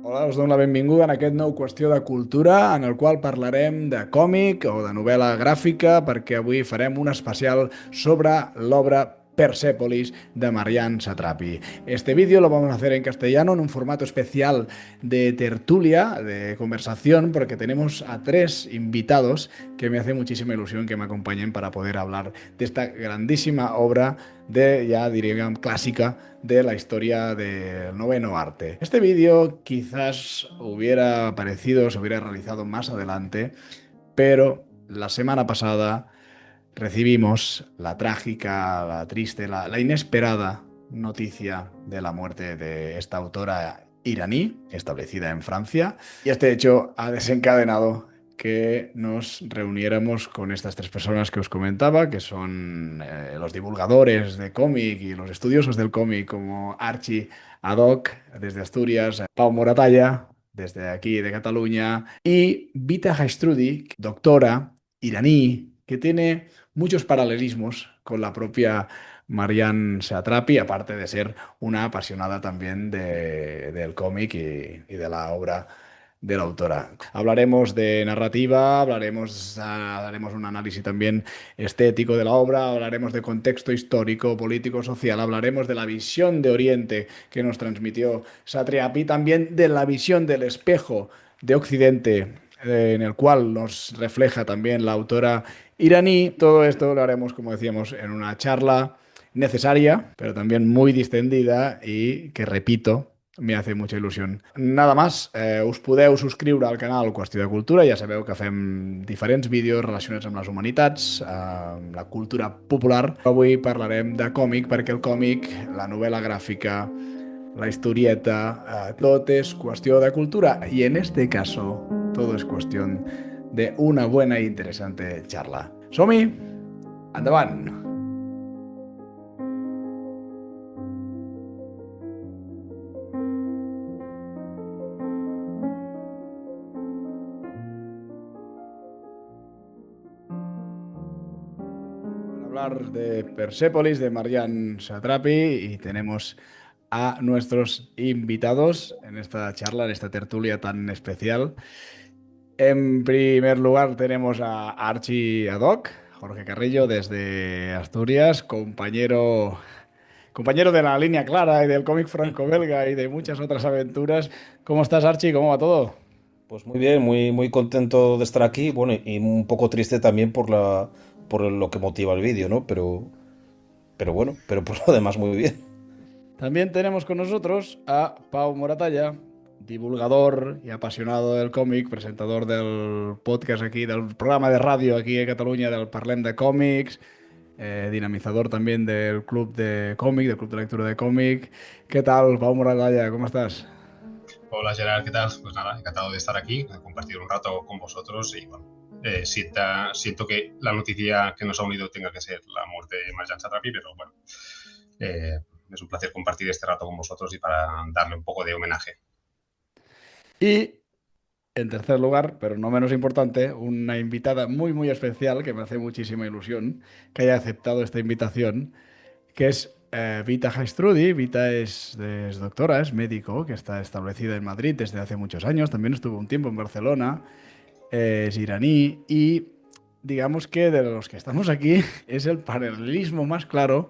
Hola, us dono la benvinguda en aquest nou Qüestió de Cultura, en el qual parlarem de còmic o de novel·la gràfica, perquè avui farem un especial sobre l'obra Persépolis de Marian Satrapi. Este vídeo lo vamos a hacer en castellano, en un formato especial de tertulia, de conversación, porque tenemos a tres invitados que me hace muchísima ilusión que me acompañen para poder hablar de esta grandísima obra de, ya diría, clásica de la historia del noveno arte. Este vídeo quizás hubiera aparecido, se hubiera realizado más adelante, pero la semana pasada recibimos la trágica, la triste, la inesperada noticia de la muerte de esta autora iraní, establecida en Francia, y este hecho ha desencadenado que nos reuniéramos con estas tres personas que os comentaba, que son los divulgadores de cómic y los estudiosos del cómic, como Archie Haddock desde Asturias, Pau Moratalla desde aquí de Cataluña y Vita Haistrudi, doctora iraní, que tiene muchos paralelismos con la propia Marianne Satrapi, aparte de ser una apasionada también del cómic y de la obra de la autora. Hablaremos de narrativa, haremos un análisis también estético de la obra, hablaremos de contexto histórico, político, social, hablaremos de la visión de Oriente que nos transmitió Satrapi, también de la visión del espejo de Occidente en el cual nos refleja también la autora iraní. Todo esto lo haremos, como decíamos, en una charla necesaria, pero también muy distendida y que, repito, me hace mucha il·lusió. Nada más, us podeu subscriure al canal Qüestió de Cultura, ja sabeu que fem diferents vídeos relacionats amb les humanitats, amb la cultura popular. Avui parlarem de còmic perquè el còmic, la novel·la gràfica, la historieta, tot es cuestión de cultura y en este caso todo es cuestión de una buena e interesante charla. Som-hi! Endavant! Hablar de Persépolis, de Marian Satrapi, y tenemos a nuestros invitados en esta charla, en esta tertulia tan especial. En primer lugar tenemos a Archie Haddock, Jorge Carrillo desde Asturias, compañero de la línea clara y del cómic franco-belga y de muchas otras aventuras. ¿Cómo estás, Archie? ¿Cómo va todo? Pues muy bien, muy contento de estar aquí, bueno, y un poco triste también por lo que motiva el vídeo, ¿no? Pero bueno, pero por lo demás muy bien. También tenemos con nosotros a Pau Moratalla, divulgador y apasionado del cómic, presentador del podcast aquí, del programa de radio aquí en Cataluña, del Parlem de Còmics, dinamizador también del club de cómic, del club de lectura de cómic. ¿Qué tal, Pau Moratalla? ¿Cómo estás? Hola Gerard, ¿qué tal? Pues nada, encantado de estar aquí, de compartir un rato con vosotros y bueno, siento que la noticia que nos ha unido tenga que ser la muerte de Marjan Satrapi, pero bueno, eh, es un placer compartir este rato con vosotros y para darle un poco de homenaje. Y en tercer lugar, pero no menos importante, una invitada muy especial que me hace muchísima ilusión que haya aceptado esta invitación, que es Vita Haistrudi. Vita es doctora, es médico, que está establecida en Madrid desde hace muchos años. También estuvo un tiempo en Barcelona, es iraní y digamos que de los que estamos aquí es el paralelismo más claro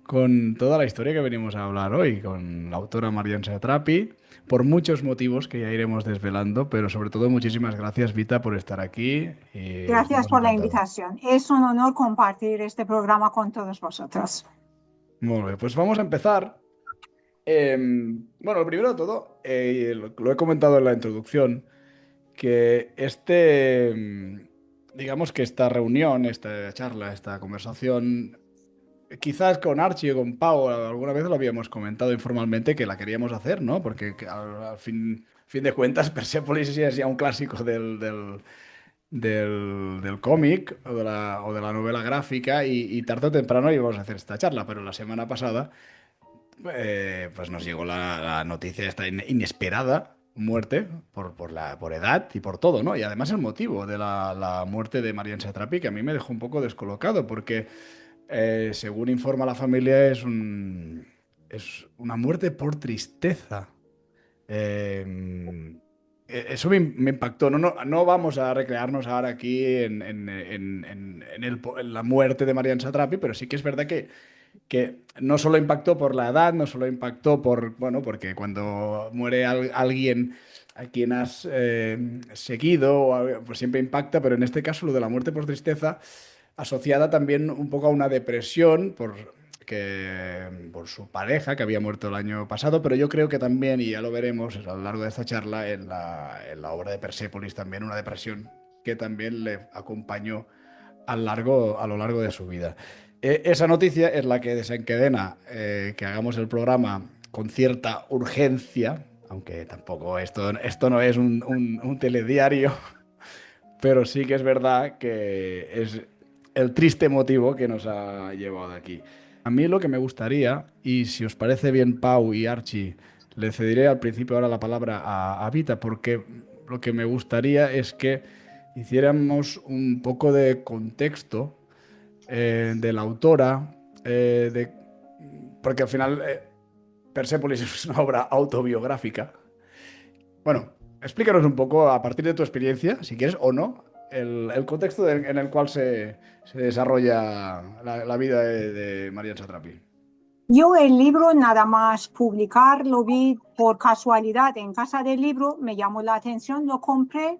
con toda la historia que venimos a hablar hoy, con la autora Marian Satrapi, por muchos motivos que ya iremos desvelando, pero sobre todo muchísimas gracias, Vita, por estar aquí y Gracias estamos por la encantados. invitación. Es un honor compartir este programa con todos vosotros. Muy bien, pues vamos a empezar. Bueno, lo primero de todo, lo he comentado en la introducción, que digamos que esta reunión, esta charla, esta conversación, quizás con Archie o con Pau, alguna vez lo habíamos comentado informalmente que la queríamos hacer, ¿no? Porque al fin de cuentas, Persepolis sí es ya un clásico del cómic o de la novela gráfica y tarde o temprano íbamos a hacer esta charla, pero la semana pasada pues nos llegó la noticia de esta inesperada muerte por edad y por todo, ¿no? Y además el motivo de la muerte de Marian Satrapi, que a mí me dejó un poco descolocado, porque según informa la familia es una muerte por tristeza. Eso me impactó. No vamos a recrearnos ahora aquí en la muerte de Marian Satrapi, pero sí que es verdad que no solo impactó por la edad, no solo impactó bueno, porque cuando muere alguien a quien has seguido, pues siempre impacta, pero en este caso lo de la muerte por tristeza, asociada también un poco a una depresión por su pareja que había muerto el año pasado, pero yo creo que también, y ya lo veremos a lo largo de esta charla, en la obra de Persépolis también una depresión que también le acompañó a lo largo de su vida. Esa noticia es la que desencadena que hagamos el programa con cierta urgencia, aunque tampoco esto no es un telediario, pero sí que es verdad que es el triste motivo que nos ha llevado aquí. A mí lo que me gustaría, y si os parece bien Pau y Archie, le cederé al principio ahora la palabra a Vita, porque lo que me gustaría es que hiciéramos un poco de contexto de la autora, porque al final Persépolis es una obra autobiográfica. Bueno, explícanos un poco, a partir de tu experiencia, si quieres o no, el contexto en el cual se desarrolla la vida de Marian Satrapi. Yo el libro nada más publicar lo vi por casualidad en casa del libro, me llamó la atención, lo compré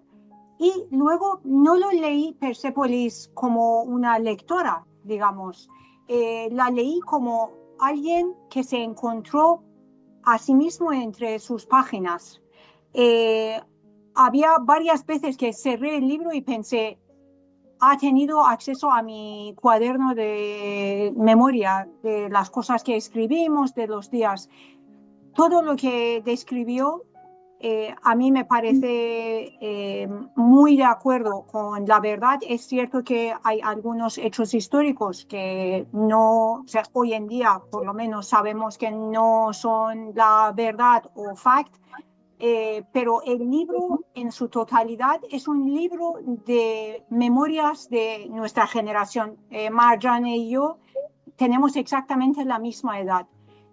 y luego no lo leí Persepolis como una lectora, digamos. La leí como alguien que se encontró a sí mismo entre sus páginas. Eh, Había varias veces que cerré el libro y pensé, ha tenido acceso a mi cuaderno de memoria de las cosas que escribimos, de los días. Todo lo que describió a mí me parece muy de acuerdo con la verdad. Es cierto que hay algunos hechos históricos que no, o sea, hoy en día por lo menos sabemos que no son la verdad o fact, pero el libro en su totalidad es un libro de memorias de nuestra generación. Marjane y yo tenemos exactamente la misma edad.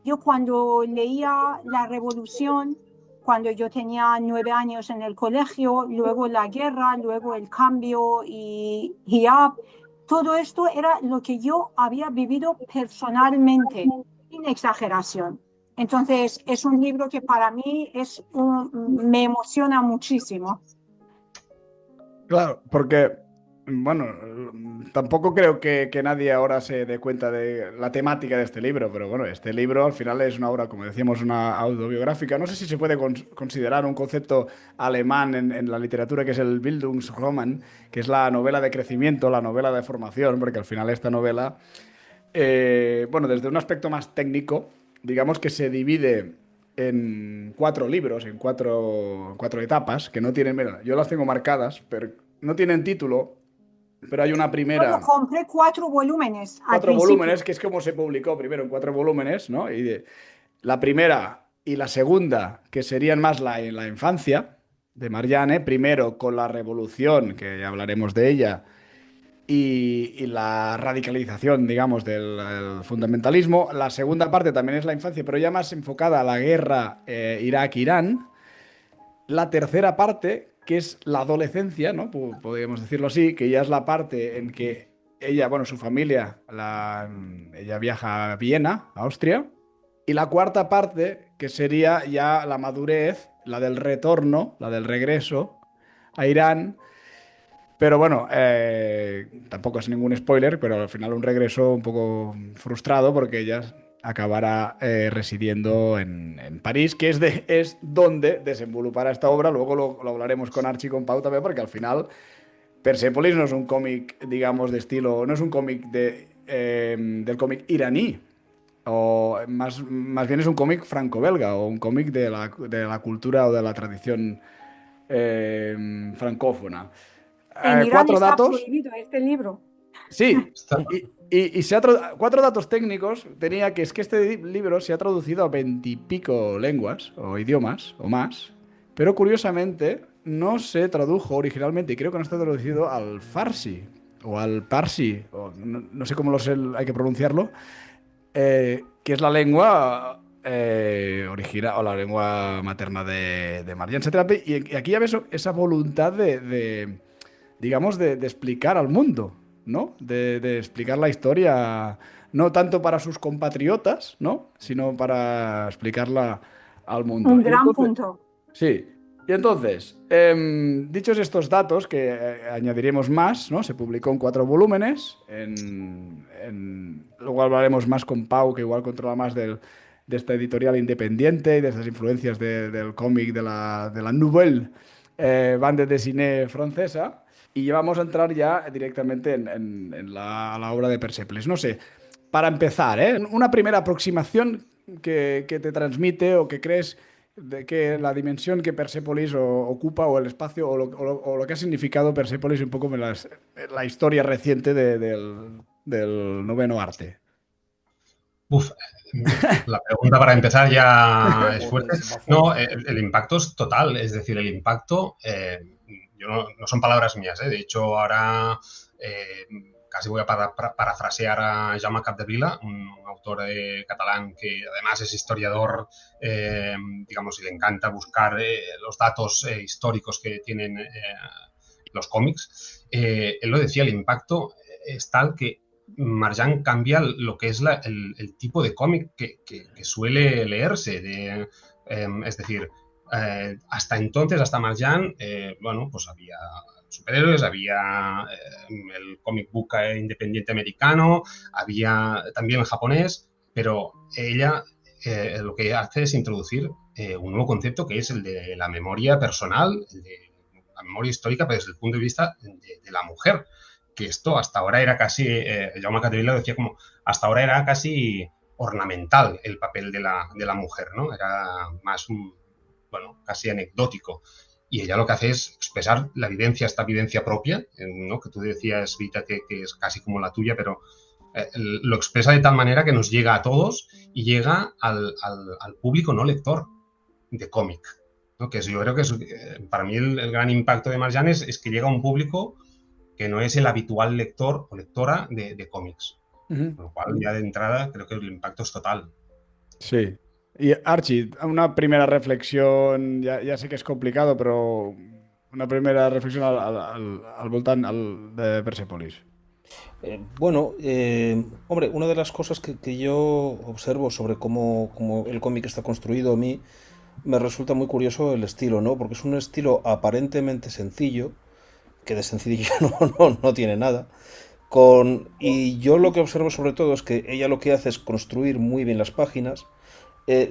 Yo cuando leía La Revolución, cuando yo tenía 9 años en el colegio, luego la guerra, luego el cambio y Hijab, todo esto era lo que yo había vivido personalmente, sin exageración. Entonces, es un libro que para mí me emociona muchísimo. Claro, porque, bueno, tampoco creo que nadie ahora se dé cuenta de la temática de este libro, pero bueno, este libro al final es una obra, como decíamos, una autobiográfica. No sé si se puede considerar un concepto alemán en la literatura que es el Bildungsroman, que es la novela de crecimiento, la novela de formación, porque al final esta novela, bueno, desde un aspecto más técnico, digamos que se divide en 4 libros, en cuatro etapas, que no tienen, mira, yo las tengo marcadas, pero no tienen título, pero hay una Yo lo primera, compré 4 volúmenes al 4 volúmenes, principio. que es como se publicó primero en 4 volúmenes, ¿no? La primera y la segunda, que serían más en la infancia de Marianne, primero con la revolución, que ya hablaremos de ella, y la radicalización, digamos, del el fundamentalismo. La segunda parte también es la infancia, pero ya más enfocada a la guerra Irak-Irán. La tercera parte, que es la adolescencia, ¿no? Podríamos decirlo así, que ya es la parte en que ella, bueno, su familia, ella viaja a Viena, a Austria. Y la cuarta parte, que sería ya la madurez, la del retorno, la del regreso a Irán, pero bueno, tampoco es ningún spoiler, pero al final un regreso un poco frustrado porque ella acabará residiendo en París, que es donde desenvolupará esta obra. Luego lo hablaremos con Archie y con Pau también, porque al final Persepolis no es un cómic, digamos, de estilo, no es un cómic del cómic iraní, o más bien es un cómic franco-belga, o un cómic de la cultura o de la tradición francófona. En Irán Cuatro está datos. prohibido este libro. Sí. Está, Y 4 datos técnicos tenía que es que este libro se ha traducido a 20 y pico lenguas o idiomas o más, pero curiosamente no se tradujo originalmente y creo que no está traducido al farsi o al parsi, o no sé cómo hay que pronunciarlo, que es la lengua original o la lengua materna de Marjan Satrapi. Y aquí ya ves esa voluntad digamos, de explicar al mundo, ¿no? De explicar la historia, no tanto para sus compatriotas, ¿no? Sino para explicarla al mundo. Un Y gran entonces, punto. sí. Y entonces, dichos estos datos, que añadiremos más, ¿no? Se publicó en 4 volúmenes. Luego hablaremos más con Pau, que igual controla más de esta editorial independiente y de estas influencias del cómic de la Nouvelle bande dessinée francesa. Y vamos a entrar ya directamente en la obra de Persépolis. No sé, para empezar, ¿eh? Una primera aproximación que te transmite o que crees de que la dimensión que Persépolis ocupa o el espacio o lo que ha significado Persépolis un poco en la historia reciente del noveno arte. Uf, la pregunta para empezar ya es Joder, fuerte. se me ha No, fuerte. el impacto es total, es decir, el impacto, yo no son palabras mías, de hecho ahora casi voy a parafrasear a Jaume Capdevila, un autor catalán que además es historiador, digamos, y le encanta buscar los datos históricos que tienen los cómics. Él lo decía, el impacto es tal que Marjan cambia lo que es el tipo de cómic que suele leerse. Es decir, hasta entonces, hasta Marjan, bueno, pues había superhéroes, había el comic book independiente americano, había también el japonés, pero ella lo que hace es introducir un nuevo concepto que es el de la memoria personal, el de la memoria histórica, pero desde el punto de vista de la mujer, que esto hasta ahora era casi, Jaume Capdevila decía como, hasta ahora era casi ornamental el papel de la mujer, ¿no? Era más, bueno, casi anecdótico. Y ella lo que hace es expresar la vivencia, esta vivencia propia, ¿no? Que tú decías, Vita, que es casi como la tuya, pero lo expresa de tal manera que nos llega a todos y llega al público no lector de cómic, ¿no? Que yo creo que es, para mí el gran impacto de Marjan es que llega a un público que no es el habitual lector o lectora de cómics. Uh-huh. Con lo cual, ya de entrada, creo que el impacto es total. Sí. Y Archie, una primera reflexión, ya sé que es complicado, pero una primera reflexión al voltant de Persepolis. Bueno, hombre, una de las cosas que yo observo sobre cómo el cómic está construido a mí me resulta muy curioso el estilo, ¿no? Porque es un estilo aparentemente sencillo, que de sencillo no tiene nada. Y yo lo que observo sobre todo es que ella lo que hace es construir muy bien las páginas.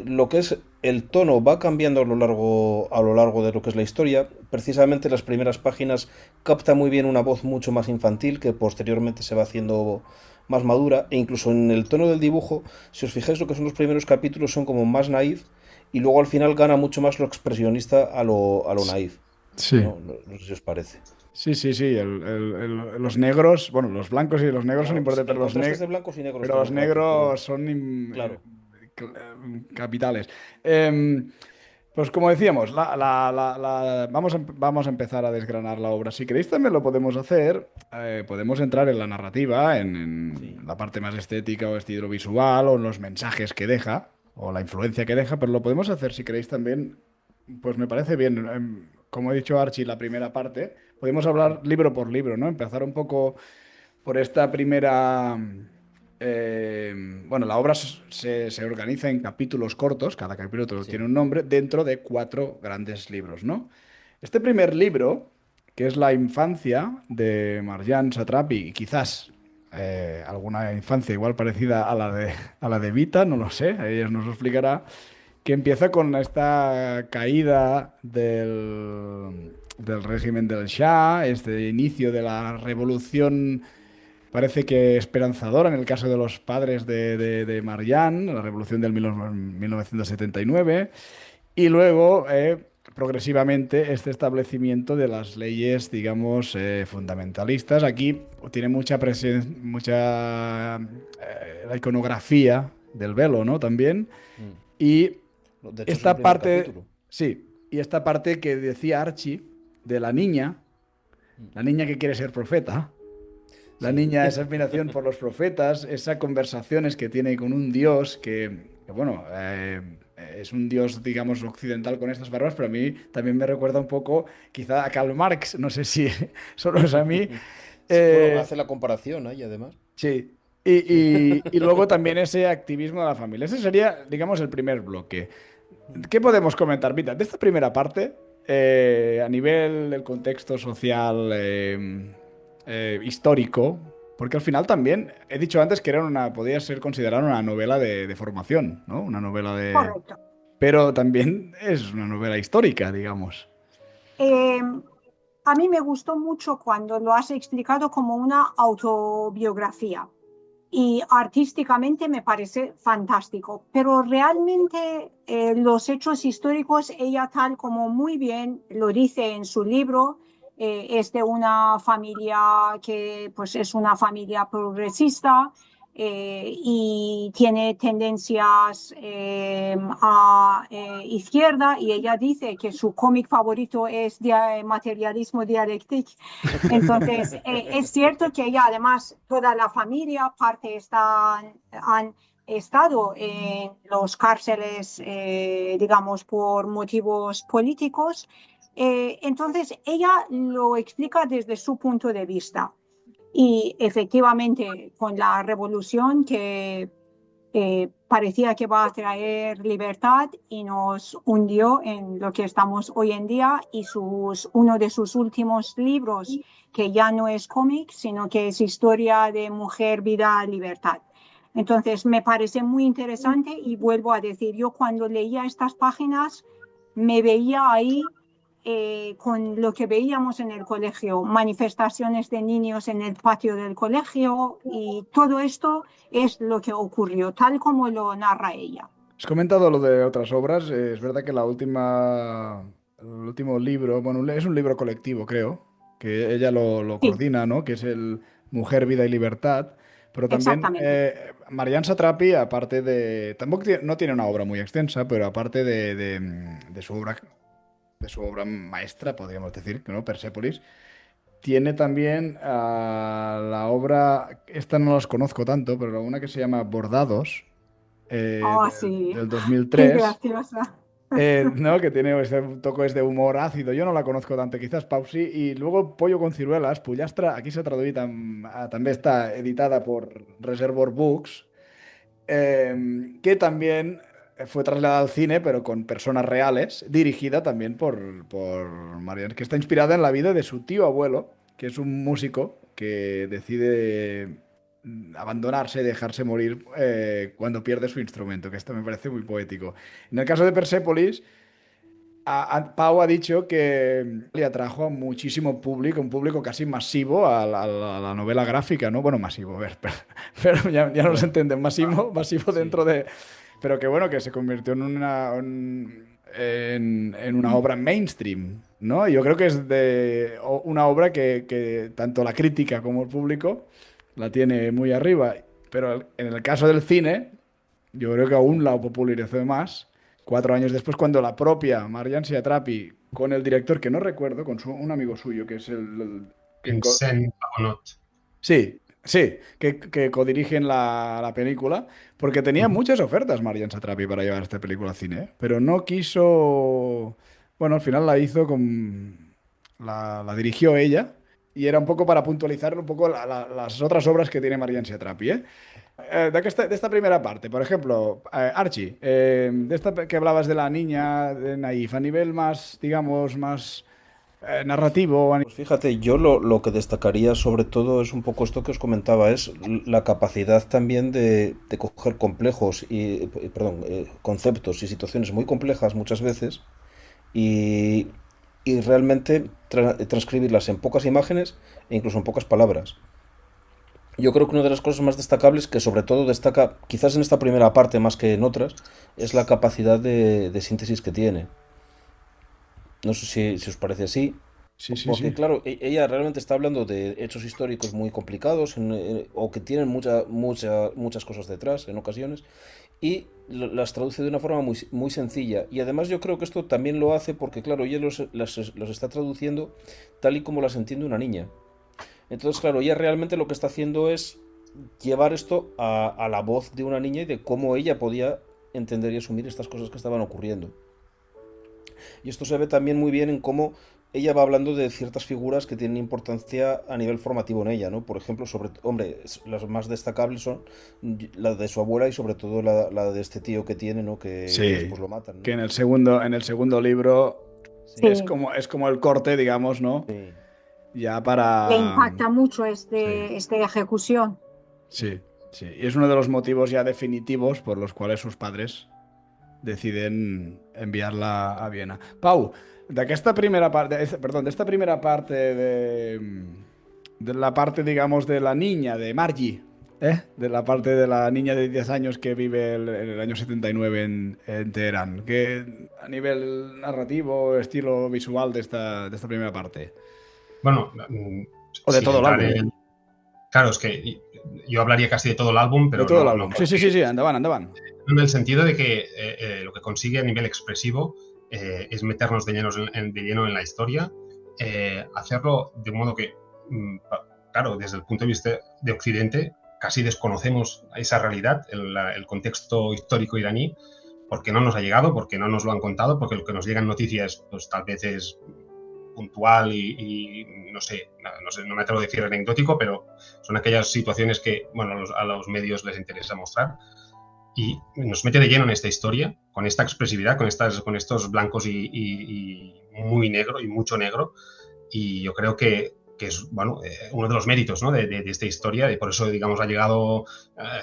Lo que es el tono va cambiando a lo largo de lo que es la historia. Precisamente las primeras páginas capta muy bien una voz mucho más infantil que posteriormente se va haciendo más madura. E incluso en el tono del dibujo, si os fijáis, lo que son los primeros capítulos son como más naif y luego al final gana mucho más lo expresionista a lo naif. Sí. No sé si os parece. Sí, sí, sí. Los negros, bueno, los blancos y los negros son Claro, importantes, el contraste es de blancos y negros pero todo los el rato, pero negros son claro. capitales. Pues como decíamos, vamos a empezar a desgranar la obra. Si queréis también lo podemos hacer. Podemos entrar en la narrativa, en Sí. la parte más estética o estilo visual, o en los mensajes que deja, o la influencia que deja, pero lo podemos hacer si queréis también. Pues me parece bien. Como he dicho Archie, la primera parte, podemos hablar libro por libro, ¿no? Empezar un poco por esta primera. Bueno, la obra se organiza en capítulos cortos, cada capítulo Sí. tiene un nombre, dentro de 4 grandes libros, ¿no? Este primer libro, que es la infancia de Marjan Satrapi, y quizás alguna infancia igual parecida a la de Vita, no lo sé, ella nos lo explicará, que empieza con esta caída del régimen del Shah, este inicio de la revolución. Parece que esperanzadora en el caso de los padres de Marjan, la revolución del 1979, y luego, progresivamente, este establecimiento de las leyes, digamos, fundamentalistas. Aquí tiene mucha presencia, la iconografía del velo, ¿no? También. Mm. Y De hecho, es el esta primer parte, capítulo. sí, y esta parte que decía Archie, de la niña que quiere ser profeta. La Sí. niña, esa admiración por los profetas, esas conversaciones que tiene con un dios que, bueno, es un dios, digamos, occidental con estas barbas, pero a mí también me recuerda un poco quizá a Karl Marx, no sé si solo es a mí. Sí, bueno, Eh, hace la comparación ahí, además. sí. Sí. Y luego también ese activismo de la familia. Ese sería, digamos, el primer bloque. ¿Qué podemos comentar, Vita? De esta primera parte, a nivel del contexto social histórico, porque al final también he dicho antes que era podía ser considerada una novela de formación, ¿no? Una novela de... Correcto. Pero también es una novela histórica, digamos. Eh, a mí me gustó mucho cuando lo has explicado como una autobiografía y artísticamente me parece fantástico, pero realmente los hechos históricos, ella tal como muy bien lo dice en su libro, es de una familia que pues es una familia progresista y tiene tendencias a izquierda y ella dice que su cómic favorito es materialismo dialéctico. Entonces, es cierto que ella además, toda la familia, parte han estado en los cárceles, digamos, por motivos políticos. Entonces, ella lo explica desde su punto de vista. Y efectivamente, con la revolución que parecía que va a traer libertad y nos hundió en lo que estamos hoy en día y uno de sus últimos libros, que ya no es cómic, sino que es historia de mujer, vida, libertad. Entonces, me parece muy interesante y vuelvo a decir, yo cuando leía estas páginas me veía ahí con lo que veíamos en el colegio, manifestaciones de niños en el patio del colegio y todo esto es lo que ocurrió, tal como lo narra ella. Has comentado lo de otras obras. Es verdad que el último libro, bueno, es un libro colectivo, creo, que ella lo Sí, coordina, ¿no? Que es el Mujer, Vida y Libertad. Pero también exactamente. Marianne Satrapi, aparte de, tampoco no tiene una obra muy extensa, pero aparte de su obra maestra, podríamos decir, ¿no? Persépolis, tiene también la obra, esta no las conozco tanto, pero una que se llama Bordados, Oh, sí, del qué 2003, graciosa. ¿no? Que tiene ese toque de humor ácido. Yo no la conozco tanto, quizás Pau sí. Y luego Pollo con ciruelas, Pullastra, aquí se traduí también está editada por Reservoir Books, que también fue trasladada al cine, pero con personas reales, dirigida también por Marianne, que está inspirada en la vida de su tío abuelo, que es un músico que decide abandonarse, dejarse morir cuando pierde su instrumento, que esto me parece muy poético. En el caso de Persepolis, Pau ha dicho que le atrajo a muchísimo público, un público casi masivo a la novela gráfica, ¿no? Bueno, masivo, a ver, pero ya nos Bueno, entienden, masivo sí. dentro de... Pero que bueno, que se convirtió en en una obra mainstream, ¿no? Yo creo que es una obra que tanto la crítica como el público la tiene muy arriba, pero en el caso del cine, yo creo que aún la popularizó más 4 años después, cuando la propia Marianne Siatrapi, con el director que no recuerdo, con un amigo suyo, que es Vincent Pagonot. sí, sí, que codirigen la película, porque tenía Ujú. muchas ofertas Marianne Satrapi para llevar esta película al cine, ¿eh? Pero no quiso, bueno, al final la hizo la dirigió ella y era un poco para puntualizar un poco las otras obras que tiene Marianne Satrapi, ¿eh? De esta primera parte, por ejemplo, Archie, de esta que hablabas de la niña de Naif, a nivel más, digamos, más narrativo. Pues fíjate, yo lo que destacaría sobre todo es un poco esto que os comentaba, es la capacidad también de coger complejos y, perdón, conceptos y situaciones muy complejas muchas veces y, y realmente transcribirlas en pocas imágenes e incluso en pocas palabras. Yo creo que una de las cosas más destacables, que sobre todo destaca, quizás en esta primera parte más que en otras, es la capacidad de síntesis que tiene. No sé si os parece así. Sí, sí, Porque, sí. claro, ella realmente está hablando de hechos históricos muy complicados o que tienen muchas cosas detrás en ocasiones y las traduce de una forma muy sencilla. Y además yo creo que esto también lo hace porque, claro, ella los está traduciendo tal y como las entiende una niña. Entonces, claro, ella realmente lo que está haciendo es llevar esto a la voz de una niña y de cómo ella podía entender y asumir estas cosas que estaban ocurriendo. Y esto se ve también muy bien en cómo ella va hablando de ciertas figuras que tienen importancia a nivel formativo en ella, ¿no? Por ejemplo, hombre, las más destacables son la de su abuela y sobre todo la de este tío que tiene, ¿no? Que Sí, después lo matan, ¿no? que en el segundo libro Sí, Sí, es como el corte, digamos, ¿no? sí, Ya le para... impacta mucho Sí, esta ejecución. sí, sí. Y es uno de los motivos ya definitivos por los cuales sus padres deciden enviarla a Viena. Pau, d'aquesta primera parte, perdón, de esta primera parte de la parte, digamos, de la niña, de Margie, ¿eh? De la parte de la niña de 10 años que vive en el año 79 en Teherán. Que a nivel narrativo, estilo visual de esta primera parte. Bueno, O de sin todo el entrar álbum. en... Claro, es que yo hablaría casi de todo el álbum, De pero todo el no álbum. Sí, sí, sí, podría. sí, andaban, andaban. En el sentido de que lo que consigue a nivel expresivo es meternos de lleno en la historia, hacerlo de un modo que, claro, desde el punto de vista de Occidente, casi desconocemos esa realidad, el contexto histórico iraní, porque no nos ha llegado, porque no nos lo han contado, porque lo que nos llegan noticias, pues tal vez es puntual y no sé, no me atrevo a decir anecdótico, pero son aquellas situaciones que, bueno, a los medios les interesa mostrar y nos mete de lleno en esta historia, con esta expresividad, con estos blancos y muy negro y mucho negro. Y yo creo que es bueno, uno de los méritos, ¿no? de esta historia y por eso, digamos, ha llegado,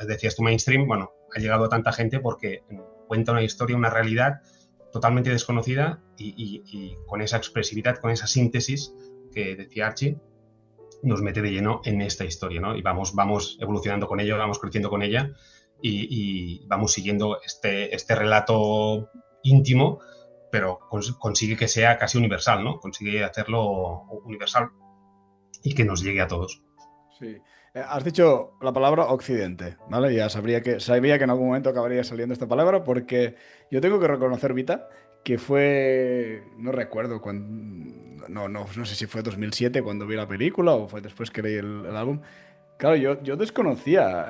decías tú, mainstream, bueno, ha llegado a tanta gente porque cuenta una historia, una realidad totalmente desconocida y con esa expresividad, con esa síntesis que decía Archie, nos mete de lleno en esta historia, ¿no? Y vamos evolucionando con ella, vamos creciendo con ella y vamos siguiendo este relato íntimo, pero consigue que sea casi universal, ¿no? Consigue hacerlo universal y que nos llegue a todos. Sí. Has dicho la palabra Occidente, ¿vale? Ya sabría que en algún momento acabaría saliendo esta palabra porque yo tengo que reconocer, Vita, que fue, no recuerdo cuando, no sé si fue 2007 cuando vi la película o fue después que leí el álbum. Claro, yo desconocía,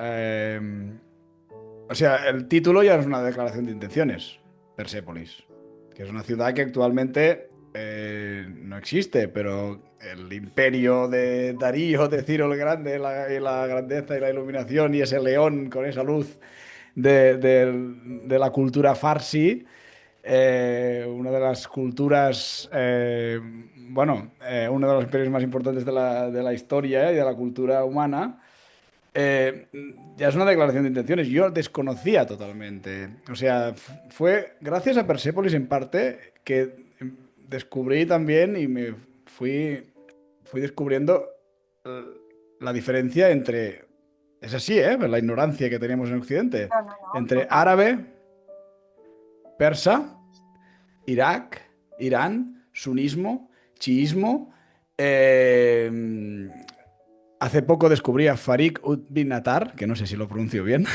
o sea, el título ya es una declaración de intenciones, Persépolis, que es una ciudad que actualmente no existe, pero el imperio de Darío, de Ciro el Grande, y la grandeza y la iluminación y ese león con esa luz de la cultura farsi, una de las culturas, uno de los imperios más importantes de la historia y de la cultura humana. Eh, ya es una declaración de intenciones. Yo desconocía totalmente. O sea, fue gracias a Persepolis en parte que descubrí también y fui descubriendo eh, la diferencia entre, es así, ¿eh? La ignorancia que teníamos en Occidente, No, no, no, entre total. árabe, persa, Irak, Irán, sunismo, chiismo. eh, Hace poco descubrí a Farik bin Attar, que no sé si lo pronuncio bien,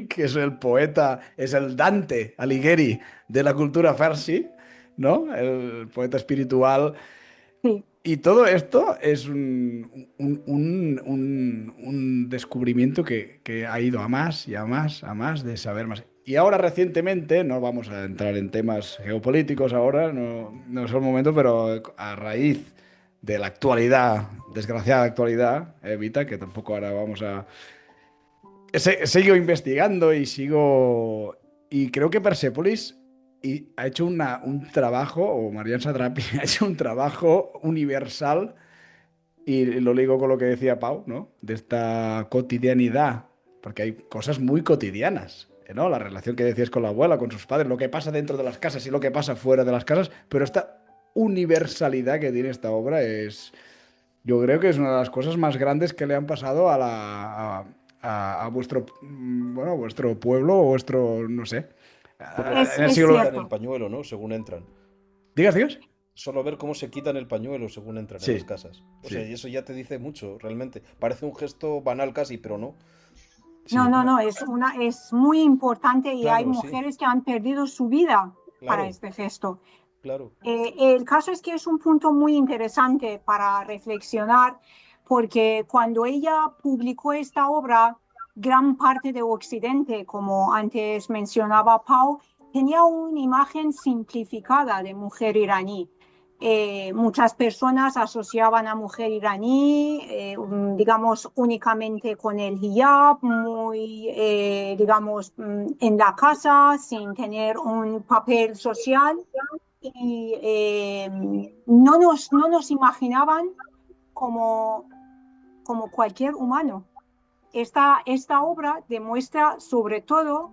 que es el poeta, es el Dante Alighieri de la cultura farsi, ¿no? El poeta espiritual. Sí. Y todo esto es un descubrimiento que ha ido a más y a más, a más de saber más. Y ahora recientemente, no vamos a entrar en temas geopolíticos ahora, no es el momento, pero a raíz de la actualidad, desgraciada actualidad, Evita, que tampoco ahora vamos a... Sigo investigando y sigo... Y creo que Persepolis ha hecho un trabajo, o Marian Satrapi ha hecho un trabajo universal, y lo ligo con lo que decía Pau, ¿no? De esta cotidianidad, porque hay cosas muy cotidianas, ¿no? La relación que decías con la abuela, con sus padres, lo que pasa dentro de las casas y lo que pasa fuera de las casas, pero esta universalidad que tiene esta obra es, yo creo que es una de las cosas más grandes que le han pasado a vuestro, bueno, vuestro pueblo o vuestro, no sé, Solo ver en el cómo Es se siglo... quitan el cierto. pañuelo, ¿no? Según entran. ¿Digas, digas? Solo ver cómo se quitan el pañuelo según entran en las Sí, casas. O sea, sí, y eso ya te dice mucho, realmente. Parece un gesto banal casi, pero no. No, sí. no, No. no, es muy importante y hay Claro, sí. mujeres que han perdido su vida para Claro, este gesto. claro. El caso es que es un punto muy interesante para reflexionar, porque cuando ella publicó esta obra, gran parte de Occidente, como antes mencionaba Pau, tenía una imagen simplificada de mujer iraní. Muchas personas asociaban a mujer iraní, digamos, únicamente con el hijab, muy, digamos, en la casa, sin tener un papel social. Y no nos imaginaban como cualquier humano. Esta obra demuestra sobre todo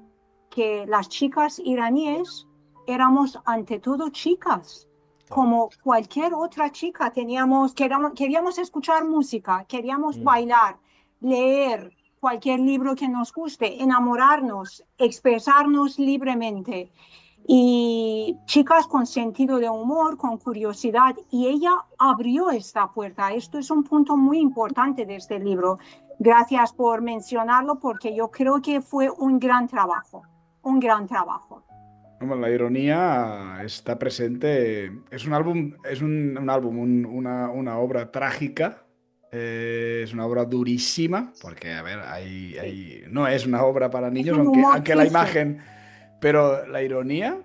que las chicas iraníes éramos ante todo chicas, como cualquier otra chica. Queríamos escuchar música, queríamos bailar, leer cualquier libro que nos guste, enamorarnos, expresarnos libremente. Y chicas con sentido de humor, con curiosidad, y ella abrió esta puerta. Esto es un punto muy importante de este libro. Gracias por mencionarlo, porque yo creo que fue un gran trabajo, un gran trabajo. Bueno, la ironía está presente. Es un álbum, una obra trágica. Es una obra durísima, porque, a ver, no es una obra para Es niños, un aunque, humor aunque la triste. imagen, pero la ironía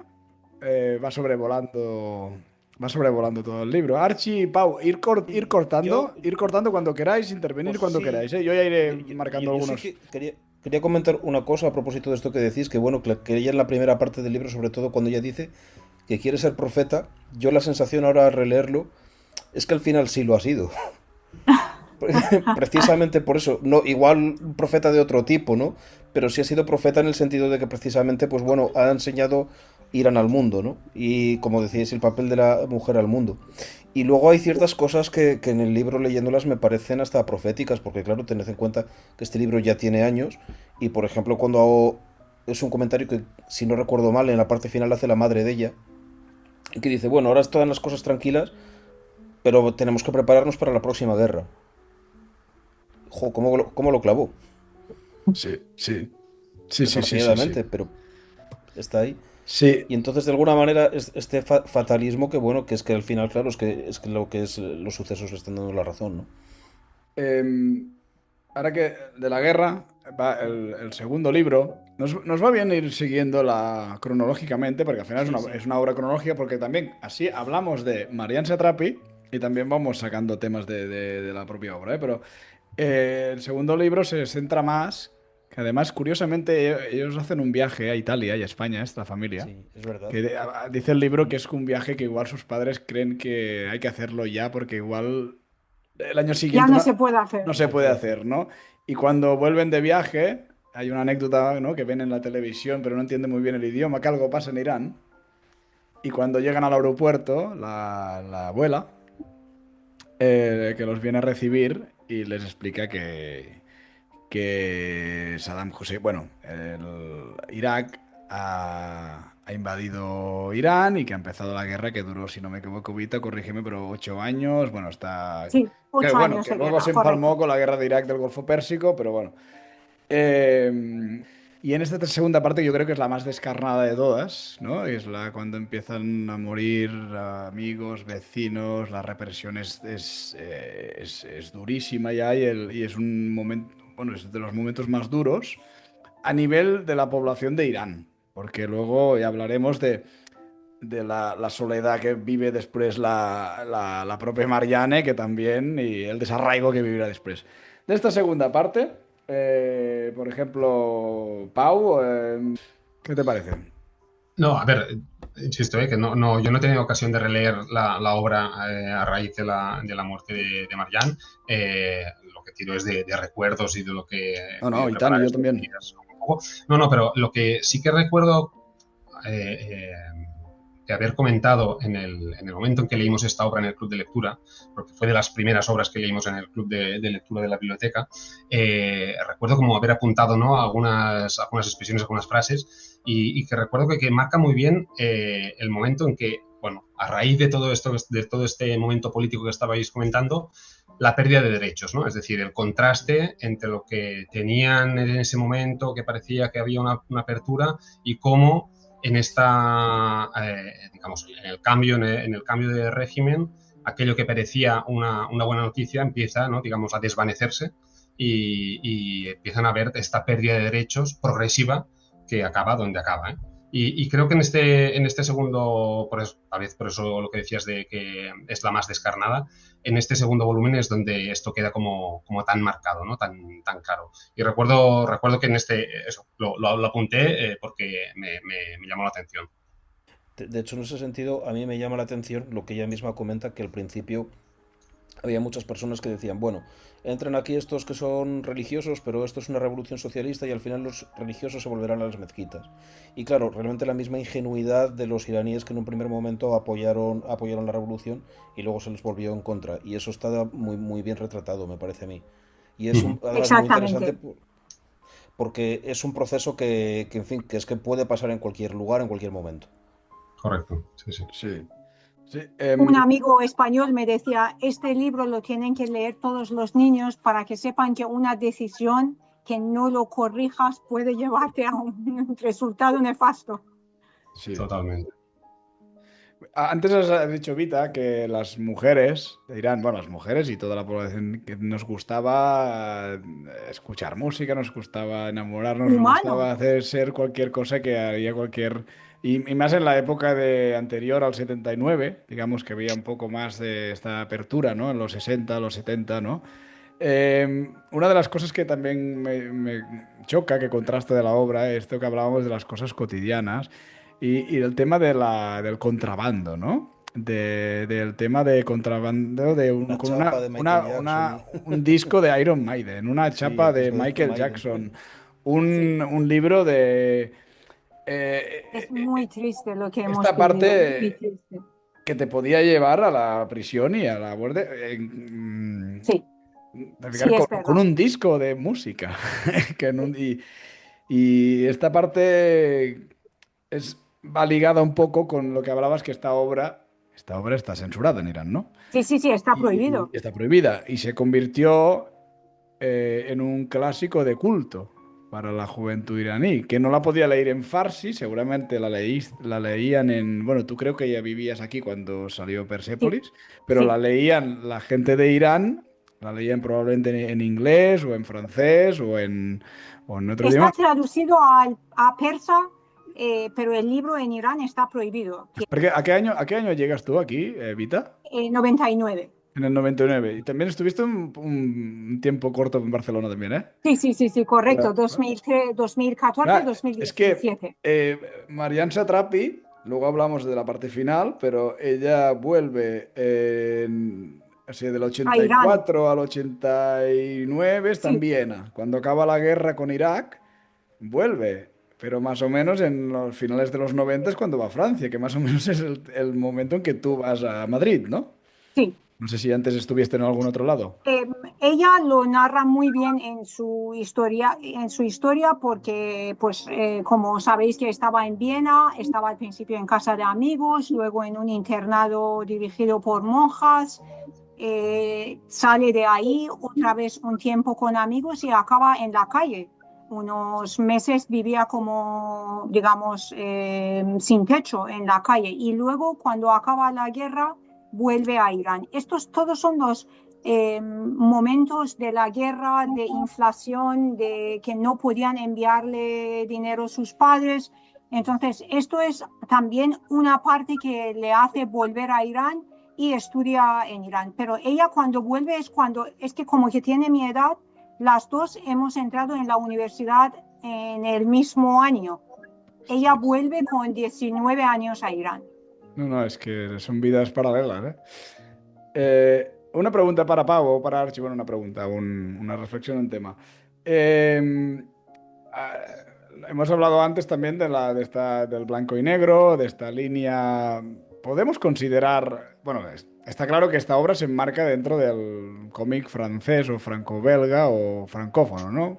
va sobrevolando todo el libro. Archie y Pau, Yo, ir cortando cuando queráis, intervenir pues cuando sí, queráis, ¿eh? Yo ya iré yo, marcando yo sí algunos. que quería comentar una cosa a propósito de esto que decís, que bueno, que ella en la primera parte del libro, sobre todo cuando ella dice que quiere ser profeta, yo la sensación ahora al releerlo es que al final sí lo ha sido. Precisamente por eso, no, igual profeta de otro tipo, ¿no? Pero sí ha sido profeta en el sentido de que precisamente, pues bueno, ha enseñado Irán al mundo, ¿no? Y como decíais, el papel de la mujer al mundo. Y luego hay ciertas cosas que en el libro leyéndolas me parecen hasta proféticas, porque claro, tened en cuenta que este libro ya tiene años, y por ejemplo, cuando hago, es un comentario que, si no recuerdo mal, en la parte final hace la madre de ella, y que dice, bueno, ahora están las cosas tranquilas, pero tenemos que prepararnos para la próxima guerra. Jo, cómo lo clavó? Sí, sí. Sí, sí, sí, sí, sí. Desgraciadamente, pero está ahí. Sí, Y entonces, de alguna manera, este fatalismo que, bueno, que es que al final, claro, es que lo que es los sucesos están dando la razón, ¿no? em, ahora que de la guerra va el segundo libro, nos va bien ir siguiendo cronológicamente, porque al final Sí, sí. es una obra cronológica, porque también así hablamos de Marianne Satrapi y también vamos sacando temas de la propia obra, ¿eh? Pero el segundo libro se centra más, que además, curiosamente, ellos hacen un viaje a Italia y a España, esta familia. Sí, es verdad. Que dice el libro que es un viaje que igual sus padres creen que hay que hacerlo ya porque igual el año Ya siguiente no no, se puede no hacer. No se se puede puede hacer. hacer, ¿no? Y cuando vuelven de viaje, hay una anécdota, ¿no? Que ven en la televisión, pero no entienden muy bien el idioma, que algo pasa en Irán. Y cuando llegan al aeropuerto, la abuela, que los viene a recibir y les explica que Saddam Hussein, bueno, Irak ha invadido Irán y que ha empezado la guerra que duró, si no me equivoco, Vita, corrígeme, pero 8 años. Bueno, está. Sí, Que ocho bueno, años que de luego guerra, se empalmó correcto. con la guerra de Irak del Golfo Pérsico, pero bueno. Y en esta segunda parte yo creo que es la más descarnada de todas, ¿no? Es la cuando empiezan a morir amigos, vecinos, la represión es durísima ya y es un momento, bueno, es de los momentos más duros a nivel de la población de Irán, porque luego ya hablaremos de la soledad que vive después la propia Marianne, que también, y el desarraigo que vivirá después. De esta segunda parte, por ejemplo, Pau, ¿qué te parece? No, a ver, insisto, que yo no he tenido ocasión de releer la obra a raíz de la muerte de Marianne. Lo que tiro es de recuerdos y de lo que he No, no, podido y tan, y preparar yo estos también. días un poco. No, no, pero lo que sí que recuerdo eh, de haber comentado en el momento en que leímos esta obra en el club de lectura, porque fue de las primeras obras que leímos en el club de lectura de la biblioteca, recuerdo como haber apuntado, ¿no?, algunas expresiones, algunas frases, y que recuerdo que marca muy bien el momento en que, bueno, a raíz de todo esto, de todo este momento político que estabais comentando, la pérdida de derechos, ¿no? Es decir, el contraste entre lo que tenían en ese momento, que parecía que había una apertura, y cómo en esta, digamos, en el cambio de régimen, aquello que parecía una buena noticia empieza, ¿no? digamos, a desvanecerse y empiezan a ver esta pérdida de derechos progresiva que acaba donde acaba, ¿eh? Y creo que en este segundo, tal vez por eso lo que decías de que es la más descarnada, en este segundo volumen es donde esto queda como tan marcado, ¿no? Tan claro. Y recuerdo que en eso, lo apunté porque me llamó la atención. De hecho, en ese sentido, a mí me llama la atención lo que ella misma comenta, que al principio había muchas personas que decían, bueno, entran aquí estos que son religiosos, pero esto es una revolución socialista y al final los religiosos se volverán a las mezquitas. Y claro, realmente la misma ingenuidad de los iraníes que en un primer momento apoyaron la revolución y luego se les volvió en contra. Y eso está muy, muy bien retratado, me parece a mí. Y es además muy interesante Exactamente. porque es un proceso que, en fin, que es que puede pasar en cualquier lugar, en cualquier momento. Correcto, sí, sí. Sí. Sí, Un amigo español me decía, este libro lo tienen que leer todos los niños para que sepan que una decisión que no lo corrijas puede llevarte a un resultado nefasto. sí. Totalmente. Antes has dicho, Vita, que las mujeres de Irán, bueno, las mujeres y toda la población, que nos gustaba escuchar música, nos gustaba enamorarnos, nos Humano. gustaba hacer ser cualquier cosa que haría cualquier... Y más en la época anterior al 79, digamos que había un poco más de esta apertura, ¿no? En los 60, los 70, ¿no? Una de las cosas que también me choca, que contrasta de la obra, es esto que hablábamos de las cosas cotidianas y el tema del contrabando, ¿no? Del tema de contrabando Una con chapa de Michael Jackson y... un disco de Iron Maiden, una Sí, chapa el de disco de Michael Maiden. Jackson, Sí, un libro de... es eh, muy triste lo que hemos esta vivido, muy parte triste. que te podía llevar a la prisión y a la muerte. Sí, De sí, fijar es con verdad. un disco de música. Y esta parte va ligada un poco con lo que hablabas que esta obra está censurada en Irán, ¿no? Sí, sí, sí, está Y prohibido. está prohibida. Y se convirtió en un clásico de culto para la juventud iraní, que no la podía leer en farsi, seguramente la leían en... Bueno, tú creo que ya vivías aquí cuando salió Sí, Persépolis, pero la sí. leían la gente de Irán, la leían probablemente en inglés o en francés o en otro Está idioma. traducido a persa, pero el libro en Irán está prohibido. Porque, a qué año llegas tú aquí, Vita? 99. En el 99. Y también estuviste un tiempo corto en Barcelona también, ¿eh? Sí, sí, sí, sí, correcto. Ya. 2003, 2014, Ah, es que 2017. Marianne Satrapi, luego hablamos de la parte final, pero ella vuelve o sea, del A ochenta y Irán. cuatro al 89 está en Sí, Viena. Cuando acaba la guerra con Irak, vuelve. Pero más o menos en los finales de los 90 es cuando va a Francia, que más o menos es el momento en que tú vas a Madrid, ¿no? sí. No sé si antes estuviste en algún otro lado. Eh, Ella lo narra muy bien en su historia porque, pues, como sabéis que estaba en Viena, estaba al principio en casa de amigos, luego en un internado dirigido por monjas, sale de ahí otra vez un tiempo con amigos y acaba en la calle. Unos meses vivía como, digamos, sin techo en la calle y luego cuando acaba la guerra vuelve a Irán. Estos todos son los momentos de la guerra, de inflación, de que no podían enviarle dinero a sus padres. Entonces, esto es también una parte que le hace volver a Irán y estudia en Irán. Pero ella cuando vuelve es que como que tiene mi edad, las dos hemos entrado en la universidad en el mismo año. Ella Ostras. vuelve con 19 años a Irán. No, no, es que son vidas paralelas, ¿eh? Una pregunta para Pau o para Archie, bueno, una pregunta, una reflexión, un tema. Eh, ah, Hemos hablado antes también del blanco y negro, de esta línea. Podemos considerar, bueno, está claro que esta obra se enmarca dentro del cómic francés o franco-belga o francófono, ¿no?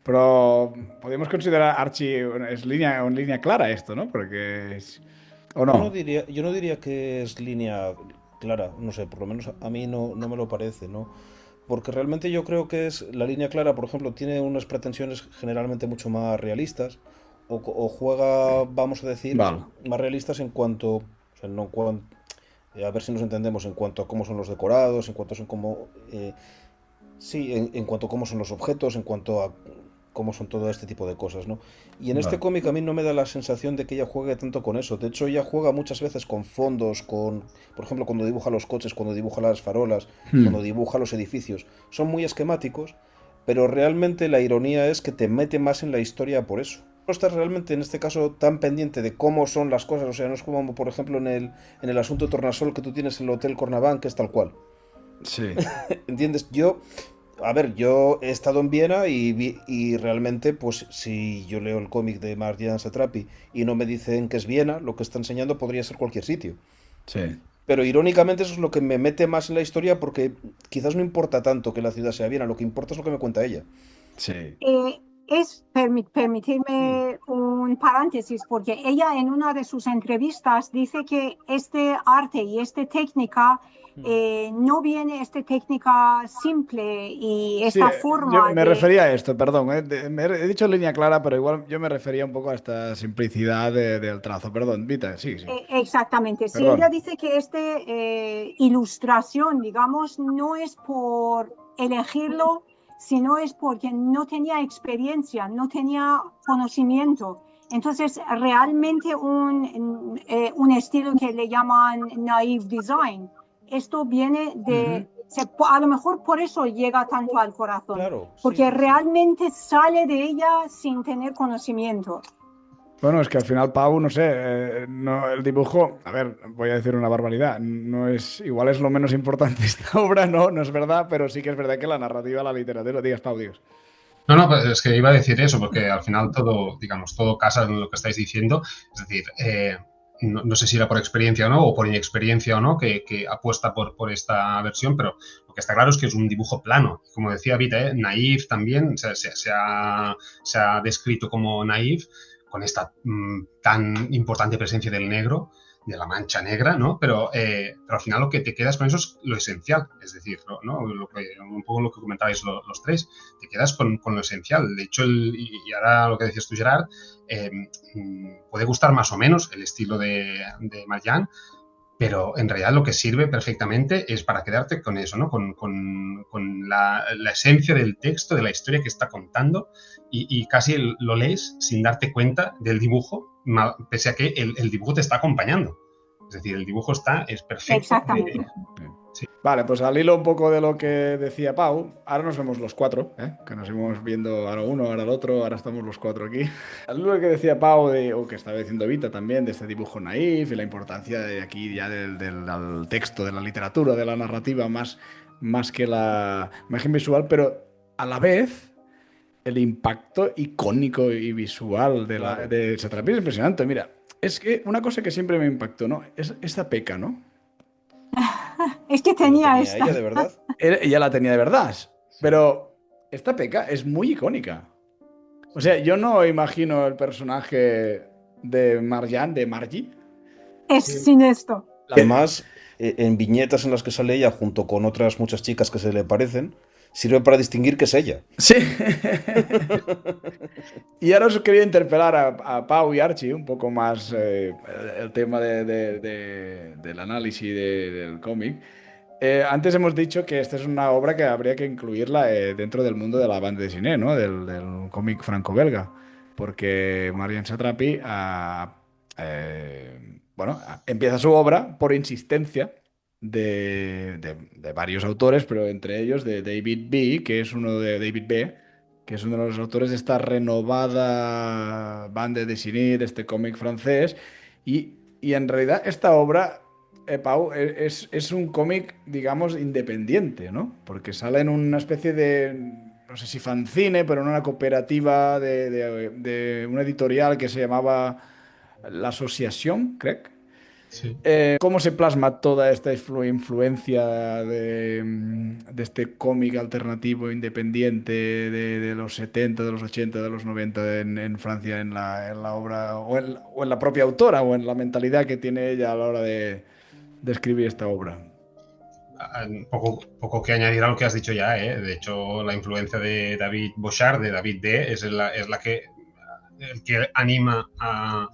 Pero podemos considerar Archie es una línea clara esto, ¿no? Porque ¿o no? Yo no diría que es línea clara, no sé, por lo menos a mí no me lo parece, ¿no? Porque realmente yo creo que es la línea clara, por ejemplo, tiene unas pretensiones generalmente mucho más realistas o juega, vamos a decir, Vale. más realistas en cuanto, o sea, no A ver si nos entendemos en cuanto a cómo son los decorados, en cuanto a cómo... sí, en cuanto a cómo son los objetos, en cuanto a cómo son todo este tipo de cosas, ¿no? Y en este Vale. cómic a mí no me da la sensación de que ella juegue tanto con eso. De hecho, ella juega muchas veces con fondos, por ejemplo, cuando dibuja los coches, cuando dibuja las farolas, cuando Hmm. dibuja los edificios. Son muy esquemáticos, pero realmente la ironía es que te mete más en la historia por eso. No estás realmente en este caso tan pendiente de cómo son las cosas, o sea, no es como por ejemplo en el asunto Tornasol que tú tienes en el Hotel Cornaván, que es tal cual. Sí, ¿Entiendes? Yo he estado en Viena y realmente, pues si yo leo el cómic de Marjan Satrapi y no me dicen que es Viena, lo que está enseñando podría ser cualquier sitio. sí, Pero irónicamente eso es lo que me mete más en la historia porque quizás no importa tanto que la ciudad sea Viena, lo que importa es lo que me cuenta ella. sí. Mm. Permitirme un paréntesis, porque ella en una de sus entrevistas dice que este arte y esta técnica no viene, esta técnica simple y Sí, esta yo forma me de... refería a esto, perdón, he dicho línea clara, pero igual yo me refería un poco a esta simplicidad del trazo. Perdón, Vita, sí, sí, Exactamente. Si ella perdón. dice que esta ilustración, digamos, no es por elegirlo, sino es porque no tenía experiencia, no tenía conocimiento. Entonces, realmente un estilo que le llaman naive design. Esto viene Ujú. a lo mejor por eso llega tanto al corazón, Claro, sí, porque sí, sí. realmente sale de ella sin tener conocimiento. Bueno, es que al final, Pau, no sé, no, el dibujo, a ver, voy a decir una barbaridad, no es, igual es lo menos importante de esta obra, no, no es verdad, pero sí que es verdad que la narrativa, la literatura, digas, Pau, digas. No, no, pues es que iba a decir eso, porque al final todo, digamos, todo casa en lo que estáis diciendo. Es decir, no sé si era por experiencia o no, o por inexperiencia o no, que apuesta por esta versión, pero lo que está claro es que es un dibujo plano. Como decía Vita, naif también, se ha descrito como naif con esta tan importante presencia del negro, de la mancha negra, ¿no? Pero al final lo que te quedas con eso es lo esencial, es decir, ¿no? Un poco lo que comentabais los tres, te quedas con lo esencial. De hecho, y ahora lo que decías tú, Gerard, eh, puede gustar más o menos el estilo de Marjan, pero en realidad lo que sirve perfectamente es para quedarte con eso, ¿no? Con la esencia del texto, de la historia que está contando, y casi lo lees sin darte cuenta del dibujo, pese a que el dibujo te está acompañando. Es decir, el dibujo es perfecto. Exactamente. Sí. Sí. Vale, pues al hilo un poco de lo que decía Pau, ahora nos vemos los cuatro, ¿eh? Que nos íbamos viendo ahora uno, ahora el otro, ahora estamos los cuatro aquí. Al hilo que decía Pau, o que estaba diciendo Vita también, de este dibujo naif y la importancia de aquí ya del texto, de la literatura, de la narrativa, más que la imagen visual, pero a la vez el impacto icónico y visual Claro, de sí, Satrapi es sí. impresionante. Mira, es que una cosa que siempre me impactó, ¿no? Es esta peca, ¿no? Es que Que lo tenía tenía esta. ella, de verdad. Ella la tenía de verdad, Sí. pero esta peca es muy icónica. O sea, yo no imagino el personaje de Marjan, de Margie. Es Sí. sin esto. Además, en viñetas en las que sale ella junto con otras muchas chicas que se le parecen, sirve para distinguir que es ella. Sí. Y ahora os quería interpelar a Pau y Archie un poco más el tema del análisis del cómic. Antes hemos dicho que esta es una obra que habría que incluirla dentro del mundo de la banda de cine, ¿no? Del cómic franco-belga. Porque Marian Satrapi bueno, empieza su obra por insistencia de varios autores, pero entre ellos de David B., que es uno de David B., que es uno de los autores de esta renovada banda de cine, de este cómic francés. Y en realidad esta obra, Pau, es un cómic, digamos, independiente, ¿no? Porque sale en una especie de, no sé si fanzine, pero en una cooperativa de una editorial que se llamaba La Asociación, creo. Sí. ¿Cómo se plasma toda esta influencia de este cómic alternativo independiente de los 70, de los 80, de los 90 en Francia, en la obra, o en la propia autora, o en la mentalidad que tiene ella a la hora de escribir esta obra? Poco que añadir a lo que has dicho ya, ¿eh? De hecho, la influencia de David Bochard, de David D., es la que el que anima a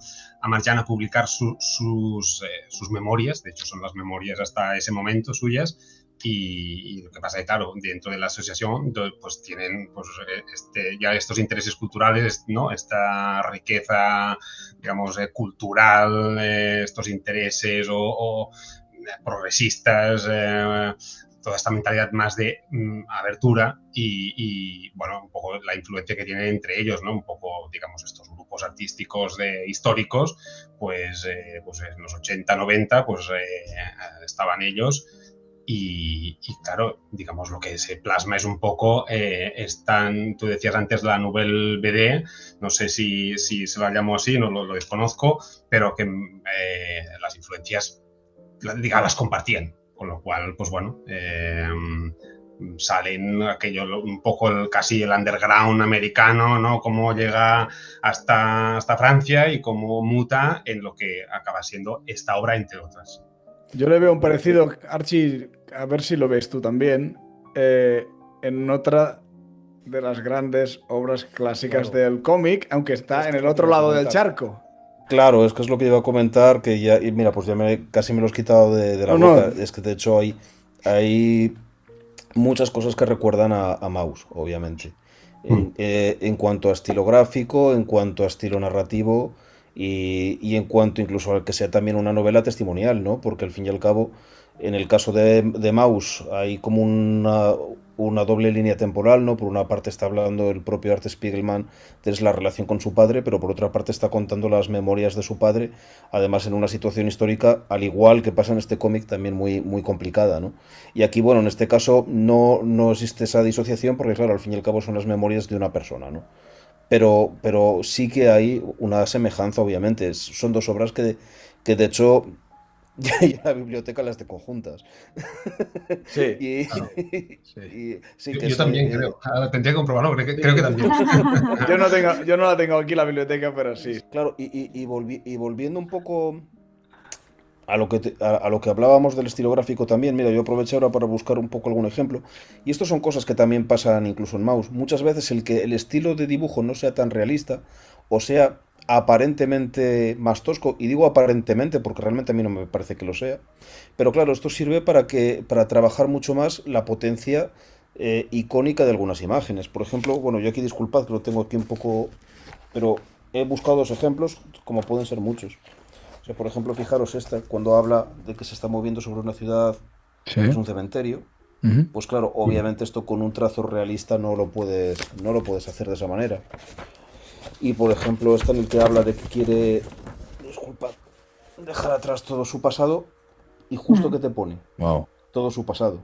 Marjan a publicar sus memorias. De hecho, son las memorias hasta ese momento suyas. Y lo que pasa es que, claro, dentro de la asociación pues tienen pues, ya estos intereses culturales, ¿no? Esta riqueza, digamos, cultural, estos intereses o progresistas, toda esta mentalidad más de abertura y, bueno, un poco la influencia que tienen entre ellos, ¿no? Un poco, digamos, estos grupos artísticos históricos, pues en los 80, 90, pues estaban ellos. Y claro, digamos, lo que se plasma es un poco, tú decías antes la Nouvelle BD, no sé si se la llamo así, no lo desconozco, pero que las influencias, digamos, las compartían, con lo cual, pues bueno, salen aquello, un poco casi el underground americano, ¿no? Cómo llega hasta Francia y cómo muta en lo que acaba siendo esta obra, entre otras. Yo le veo un parecido, Archie, a ver si lo ves tú también, en otra de las grandes obras clásicas del cómic, aunque está en el otro lado del charco. Claro, es que es lo que iba a comentar, que ya, y mira, pues ya casi me lo has quitado de la boca. Es que de hecho hay muchas cosas que recuerdan a Maus, obviamente. En cuanto a estilo gráfico, en cuanto a estilo narrativo y en cuanto incluso a que sea también una novela testimonial, ¿no? Porque al fin y al cabo, en el caso de Maus hay como una doble línea temporal, ¿no? Por una parte está hablando el propio Art Spiegelman de la relación con su padre, pero por otra parte está contando las memorias de su padre, además en una situación histórica, al igual que pasa en este cómic, también muy, muy complicada, ¿no? Y aquí, bueno, en este caso no existe esa disociación porque, claro, al fin y al cabo son las memorias de una persona, ¿no? Pero sí que hay una semejanza, obviamente. Son dos obras que de hecho ya en la biblioteca las tengo juntas. Sí, claro. Sí, yo también creo. Tendría que comprobarlo, creo que también. Yo no la tengo aquí en la biblioteca, pero sí. Claro, y volviendo un poco a lo que hablábamos del estilo gráfico también, mira, yo aproveché ahora para buscar un poco algún ejemplo. Y estos son cosas que también pasan incluso en Maus. Muchas veces el estilo de dibujo no sea tan realista o sea aparentemente más tosco, y digo aparentemente porque realmente a mí no me parece que lo sea, pero claro, esto sirve para trabajar mucho más la potencia icónica de algunas imágenes. Por ejemplo, bueno, yo aquí disculpad que lo tengo aquí un poco, pero he buscado dos ejemplos, como pueden ser muchos. O sea, por ejemplo, fijaros esta, cuando habla de que se está moviendo sobre una ciudad que es un cementerio, pues claro, obviamente esto con un trazo realista no lo puedes hacer de esa manera. Y por ejemplo, esta en el que habla de que quiere, disculpad, dejar atrás todo su pasado, y justo que te pone todo su pasado.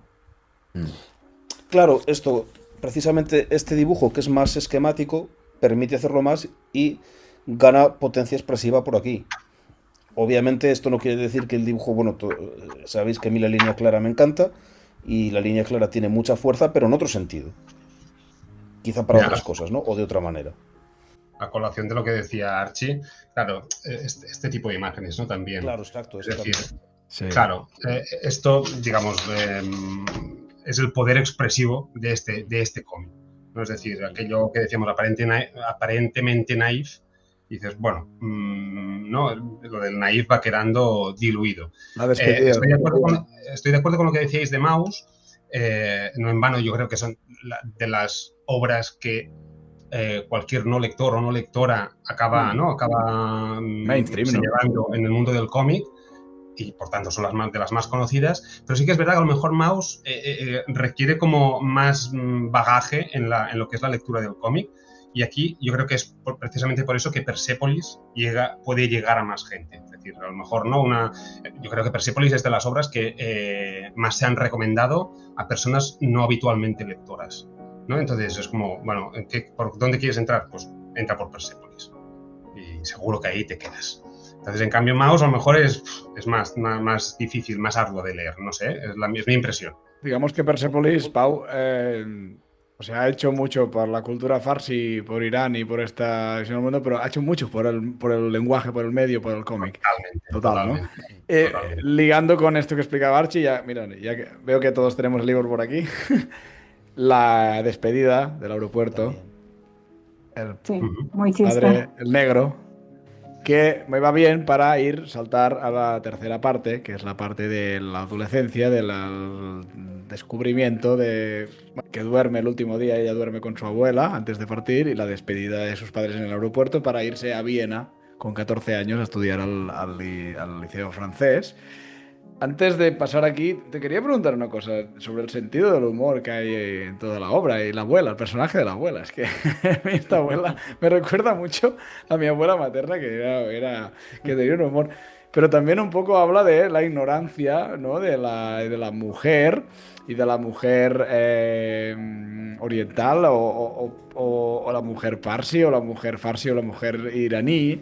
Claro, esto, precisamente este dibujo que es más esquemático, permite hacerlo más y gana potencia expresiva por aquí. Obviamente esto no quiere decir que el dibujo, bueno, sabéis que a mí la línea clara me encanta y la línea clara tiene mucha fuerza, pero en otro sentido. Quizá para otras cosas, ¿no? O de otra manera. A colación de lo que decía Archie, claro, este tipo de imágenes, ¿no? También. Claro, exacto. Es decir, claro, esto, digamos, es el poder expresivo de este cómic, ¿no? Es decir, aquello que decíamos aparentemente naif, dices, bueno, no, lo del naif va quedando diluido. Estoy de acuerdo con lo que decíais de Maus, no en vano, yo creo que son de las obras que cualquier no lector o no lectora acaba señalando en el mundo del cómic, y por tanto son de las más conocidas, pero sí que es verdad que a lo mejor Maus requiere como más bagaje en lo que es la lectura del cómic, y aquí yo creo que es precisamente por eso que Persepolis puede llegar a más gente. Es decir, a lo mejor yo creo que Persepolis es de las obras que más se han recomendado a personas no habitualmente lectoras, ¿no? Entonces es como, bueno, ¿por dónde quieres entrar? Pues entra por Persepolis y seguro que ahí te quedas. Entonces, en cambio, Maus a lo mejor es más difícil, más arduo de leer, no sé, es mi impresión. Digamos que Persepolis, Pau, ha hecho mucho por la cultura farsi, por Irán y por esta visión del mundo, pero ha hecho mucho por el lenguaje, por el medio, por el cómic. Totalmente. Ligando con esto que explicaba Archie, ya que veo que todos tenemos el libro por aquí, la despedida del aeropuerto. el Sí, Ujú. muy triste. padre, el negro, que me va bien para saltar a la tercera parte, que es la parte de la adolescencia, del descubrimiento de que duerme el último día, ella duerme con su abuela antes de partir y la despedida de sus padres en el aeropuerto para irse a Viena con 14 años a estudiar al liceo francés. Antes de pasar aquí, te quería preguntar una cosa sobre el sentido del humor que hay en toda la obra y la abuela, el personaje de la abuela. Es que esta abuela me recuerda mucho a mi abuela materna, que tenía un humor. Pero también un poco habla de la ignorancia, ¿no? De la mujer y de la mujer oriental o la mujer parsi o la mujer farsi o la mujer iraní.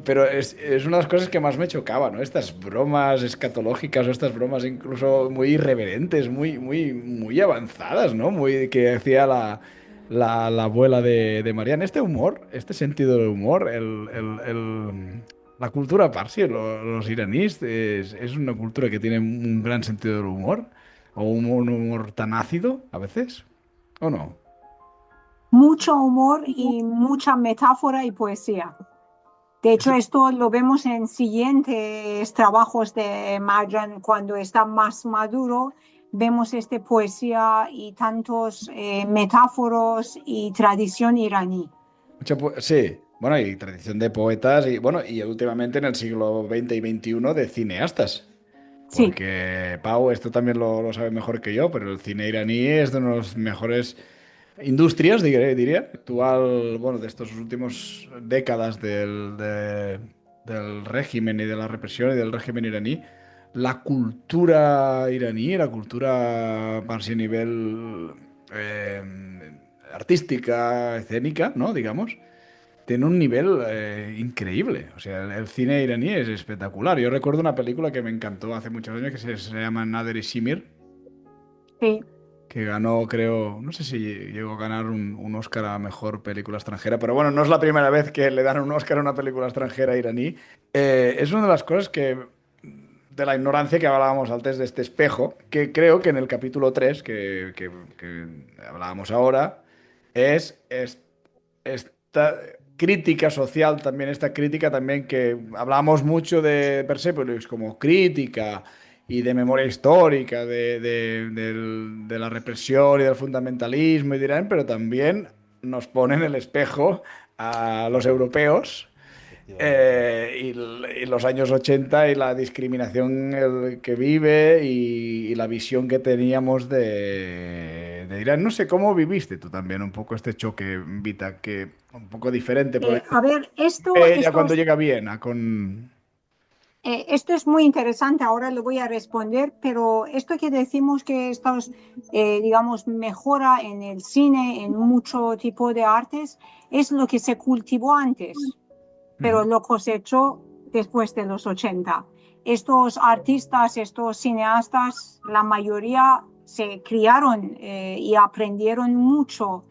Pero es una de las cosas que más me chocaba, ¿no? Estas bromas escatológicas o estas bromas incluso muy irreverentes, muy avanzadas, ¿no? Muy que hacía la abuela de Marianne. Este humor, este sentido del humor, la cultura parsi, los iraníes, es una cultura que tiene un gran sentido del humor. O un humor tan ácido a veces, ¿o no? Mucho humor y mucha metáfora y poesía. De hecho, Eso- esto lo vemos en siguientes trabajos de Marjan cuando está más maduro. Vemos esta poesía y tantos metáforos y tradición iraní. Sí, bueno, y tradición de poetas y bueno, y últimamente en el siglo XX y XXI de cineastas. Sí, Porque Pau, esto también lo sabe mejor que yo, pero el cine iraní es de las mejores industrias, diría, actual, bueno, de estos últimos décadas del régimen y de la represión y del régimen iraní. La cultura iraní, la cultura parsi a nivel eh, artística, escénica, ¿no? Digamos tiene un nivel increíble. O sea, el cine iraní es espectacular. Yo recuerdo una película que me encantó hace muchos años que se llama Nader y Simir, sí. que ganó, creo, no sé si llegó a ganar un Oscar a mejor película extranjera, pero bueno, no es la primera vez que le dan un Oscar a una película extranjera iraní. Es una de las cosas de la ignorancia que hablábamos antes de este espejo, que creo que en el capítulo 3 que hablábamos ahora, es esta crítica social también, esta crítica también que hablamos mucho de Persepolis como crítica y de memoria histórica, de la represión y del fundamentalismo y dirán, pero también nos pone en el espejo a los europeos Efectivamente. y los años 80 y la discriminación que vive y la visión que teníamos de Irán. No sé cómo viviste tú también un poco este choque, Vita, que un poco diferente, pero A ver, ella cuando llega a Viena con... esto es muy interesante, ahora lo voy a responder, pero esto que decimos que estamos, digamos, mejora en el cine, en mucho tipo de artes, es lo que se cultivó antes, pero Ujú. lo cosechó después de los 80. Estos artistas, estos cineastas, la mayoría se criaron y aprendieron mucho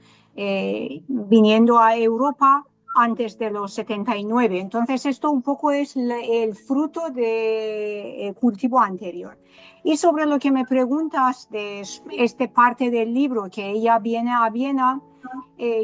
viniendo a Europa antes de los 79. Entonces, esto un poco es el fruto de cultivo anterior. Y sobre lo que me preguntas de esta parte del libro, que ella viene a Viena,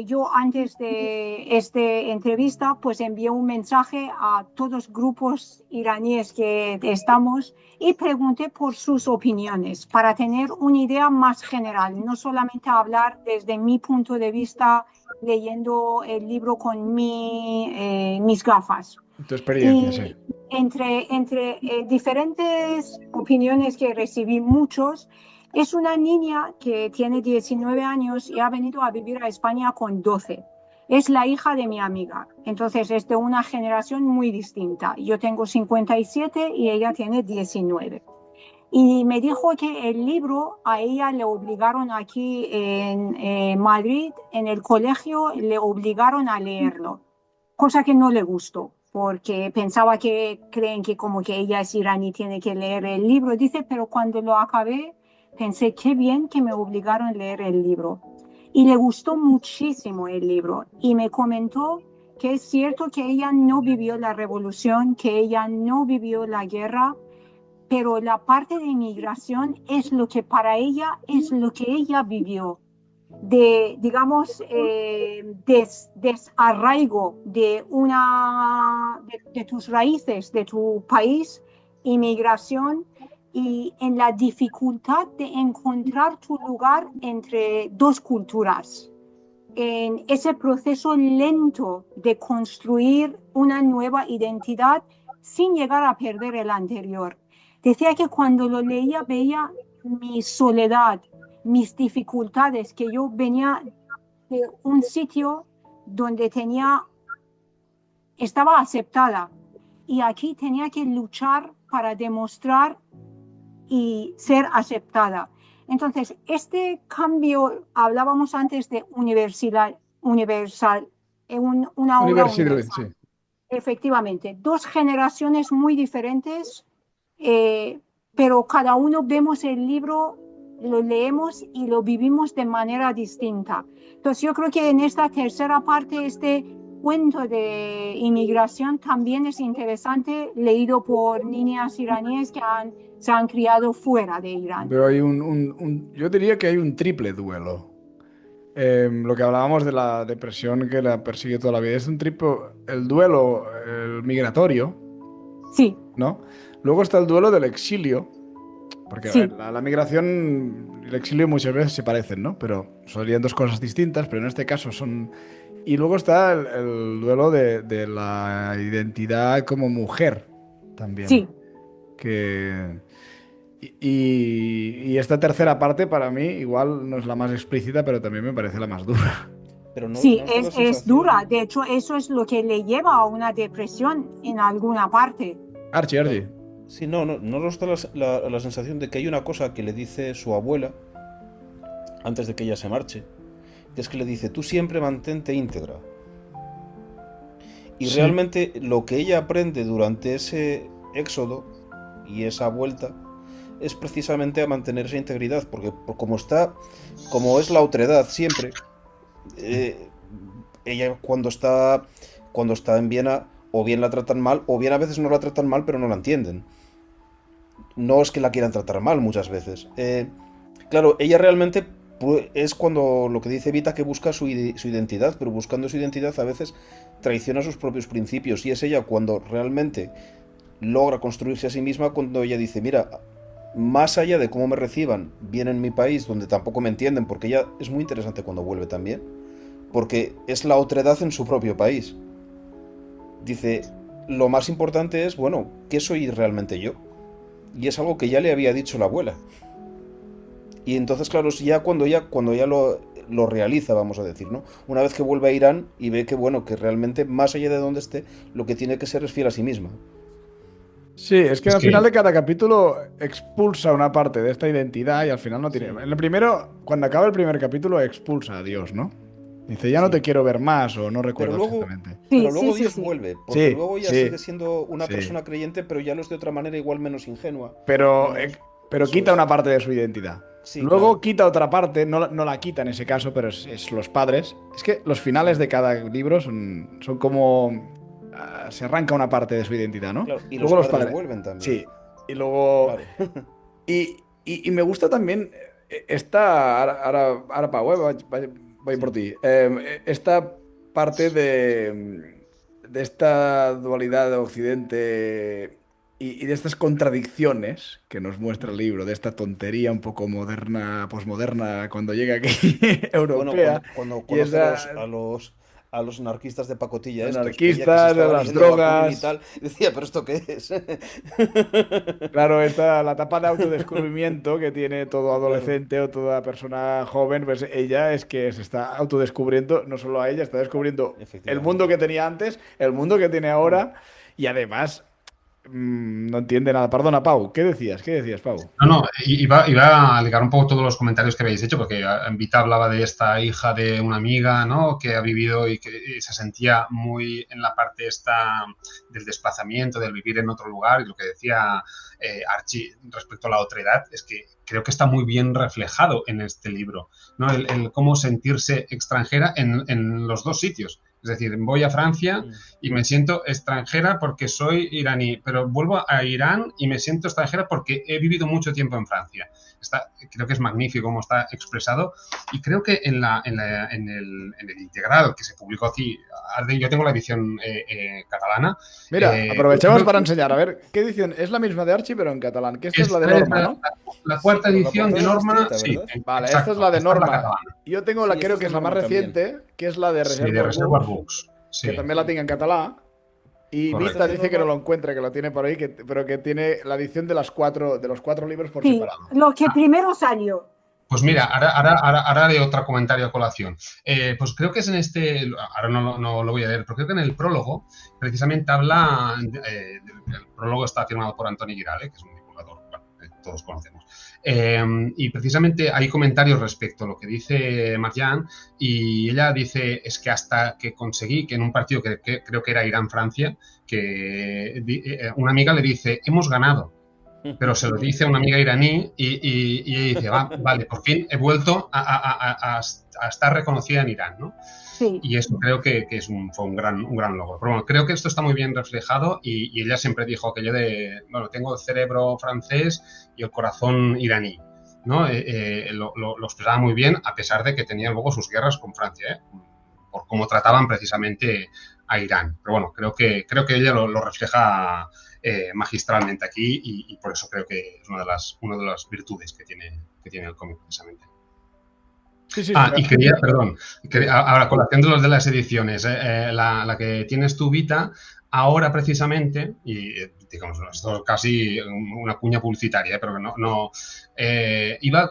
yo antes de esta entrevista, pues envié un mensaje a todos los grupos iraníes que estamos y pregunté por sus opiniones para tener una idea más general, no solamente hablar desde mi punto de vista leyendo el libro con mis gafas. Tu experiencia, sí. Y entre diferentes opiniones que recibí, muchos, es una niña que tiene 19 años y ha venido a vivir a España con 12. Es la hija de mi amiga. Entonces es de una generación muy distinta. Yo tengo 57 y ella tiene 19. Y me dijo que el libro a ella le obligaron aquí en Madrid, en el colegio, le obligaron a leerlo, cosa que no le gustó, porque pensaba que creen que como que ella es iraní tiene que leer el libro. Dice, pero cuando lo acabé, pensé, qué bien que me obligaron a leer el libro. Y le gustó muchísimo el libro y me comentó que es cierto que ella no vivió la revolución, que ella no vivió la guerra, pero la parte de inmigración es lo que para ella es lo que ella vivió. de digamos, desarraigo de tus raíces, de tu país, inmigración, y en la dificultad de encontrar tu lugar entre dos culturas, en ese proceso lento de construir una nueva identidad sin llegar a perder el anterior. Decía que cuando lo leía veía mi soledad, mis dificultades, que yo venía de un sitio donde estaba aceptada, y aquí tenía que luchar para demostrar y ser aceptada. Entonces, este cambio, hablábamos antes de universal, una obra Universidad, sí. universal. Efectivamente, dos generaciones muy diferentes, pero cada uno vemos el libro, lo leemos y lo vivimos de manera distinta. Entonces, yo creo que en esta tercera parte, este cuento de inmigración también es interesante, leído por niñas iraníes que se han criado fuera de Irán. Pero hay yo diría que hay un triple duelo. Lo que hablábamos de la depresión que la persigue toda la vida es un triple, el duelo el migratorio, Sí, ¿no? Luego está el duelo del exilio, porque a sí, ver, la migración y el exilio muchas veces se parecen, ¿no? Pero serían dos cosas distintas, pero en este caso son... Y luego está el duelo de la identidad como mujer también, sí. que... Y esta tercera parte para mí igual no es la más explícita, pero también me parece la más dura. Pero Sí, no os da la es sensación... dura. De hecho, eso es lo que le lleva a una depresión en alguna parte. Archie. Sí, no os da la sensación de que hay una cosa que le dice su abuela antes de que ella se marche, que es que le dice, tú siempre mantente íntegra. Y Sí. realmente lo que ella aprende durante ese éxodo y esa vuelta es precisamente a mantener esa integridad, porque como es la otredad siempre, ella cuando está en Viena, o bien la tratan mal, o bien a veces no la tratan mal, pero no la entienden. No es que la quieran tratar mal muchas veces. Claro, ella realmente es cuando lo que dice Vita, que busca su identidad, pero buscando su identidad a veces traiciona sus propios principios, y es ella cuando realmente logra construirse a sí misma, cuando ella dice, mira, más allá de cómo me reciban bien en mi país, donde tampoco me entienden, porque ella es muy interesante cuando vuelve también, porque es la otredad en su propio país. Dice, lo más importante es, bueno, ¿qué soy realmente yo? Y es algo que ya le había dicho la abuela. Y entonces, claro, es ya cuando ya lo realiza, vamos a decir, ¿no? Una vez que vuelve a Irán y ve que, bueno, que realmente, más allá de donde esté, lo que tiene que ser es fiel a sí misma. Sí, es que Es al final que, de cada capítulo expulsa una parte de esta identidad y al final no tiene... Sí, En el primero, cuando acaba el primer capítulo, expulsa a Dios, ¿no? Dice, ya no te sí. quiero ver más o no Pero recuerdo luego, exactamente. Sí, pero sí, luego sí, Dios sí. vuelve, porque Sí, luego ya sí, sigue siendo una sí. persona creyente, pero ya lo es de otra manera igual menos ingenua. Pero, Menos... pero Eso quita es. una parte de su identidad. Sí, Luego claro. quita otra parte, no la quita en ese caso, pero es los padres. Es que los finales de cada libro son como... se arranca una parte de su identidad, ¿no? Claro. Y los Luego los padres padres. vuelven también. Sí. Y luego... Claro. Y me gusta también esta... Ahora Pau, voy por Sí. ti. Esta parte de esta dualidad de Occidente y de estas contradicciones que nos muestra el libro, de esta tontería un poco moderna, posmoderna, cuando llega aquí, Bueno, europea, cuando y conoce esa a los anarquistas de pacotilla estos, que ella que se anarquistas, de estaba las leyendo a Bakunin y drogas. tal, decía, ¿pero esto qué es? Claro, la etapa de autodescubrimiento que tiene todo Claro, adolescente o toda persona joven, pues ella es que se está autodescubriendo, no solo a ella, está descubriendo el mundo efectivamente. que tenía antes, el mundo que tiene Mm. ahora, y además no entiende nada. Perdona, Pau, ¿qué decías? ¿Qué decías, Pau? no, iba a ligar un poco todos los comentarios que habéis hecho, porque Vita hablaba de esta hija de una amiga, ¿no? Que ha vivido y que se sentía muy en la parte esta del desplazamiento, del vivir en otro lugar, y lo que decía Archie respecto a la otredad, es que creo que está muy bien reflejado en este libro, ¿no? El cómo sentirse extranjera en los dos sitios, Es decir, voy a Francia y me siento extranjera porque soy iraní, pero vuelvo a Irán y me siento extranjera porque he vivido mucho tiempo en Francia. Creo que es magnífico cómo está expresado y creo que en el integral que se publicó aquí, yo tengo la edición catalana. Mira, aprovechamos para enseñar. A ver, ¿qué edición? Es la misma de Archie, pero en catalán. Que esta es la de Norma, ¿no? La cuarta edición de Norma, sí. Vale, Exacto, esta es la de Norma. catalana. Yo tengo la, creo que es la más reciente, que es la de Reservoir Books. Sí. Que también la tengo en catalán. Y Vista dice que no lo encuentra, que lo tiene por ahí, pero que tiene la edición de los cuatro libros por separado. Lo que primero salió. Pues mira, ahora haré otro comentario a colación. Pues creo que es en ahora no lo voy a leer, pero creo que en el prólogo precisamente habla, el prólogo está firmado por Antoni Giralt, que es un divulgador, bueno, todos conocemos. Y precisamente hay comentarios respecto a lo que dice Marianne y ella dice, es que hasta que conseguí que en un partido que creo que era Irán-Francia, que una amiga le dice, hemos ganado. Pero se lo dice a una amiga iraní y ella dice, vale, por fin he vuelto a estar reconocida en Irán, ¿no? Sí. Y eso creo que fue un gran logro. Pero bueno, creo que esto está muy bien reflejado y ella siempre dijo aquello de, bueno, tengo el cerebro francés y el corazón iraní, ¿no? Lo expresaba muy bien, a pesar de que tenía luego sus guerras con Francia, por cómo trataban precisamente a Irán. Pero bueno, creo que ella lo refleja magistralmente aquí y por eso creo que es una de las virtudes que tiene el cómic precisamente. Sí, y quería, ahora colación de las ediciones, la que tienes tú, Vita, ahora precisamente, y digamos, esto es casi una cuña publicitaria, pero no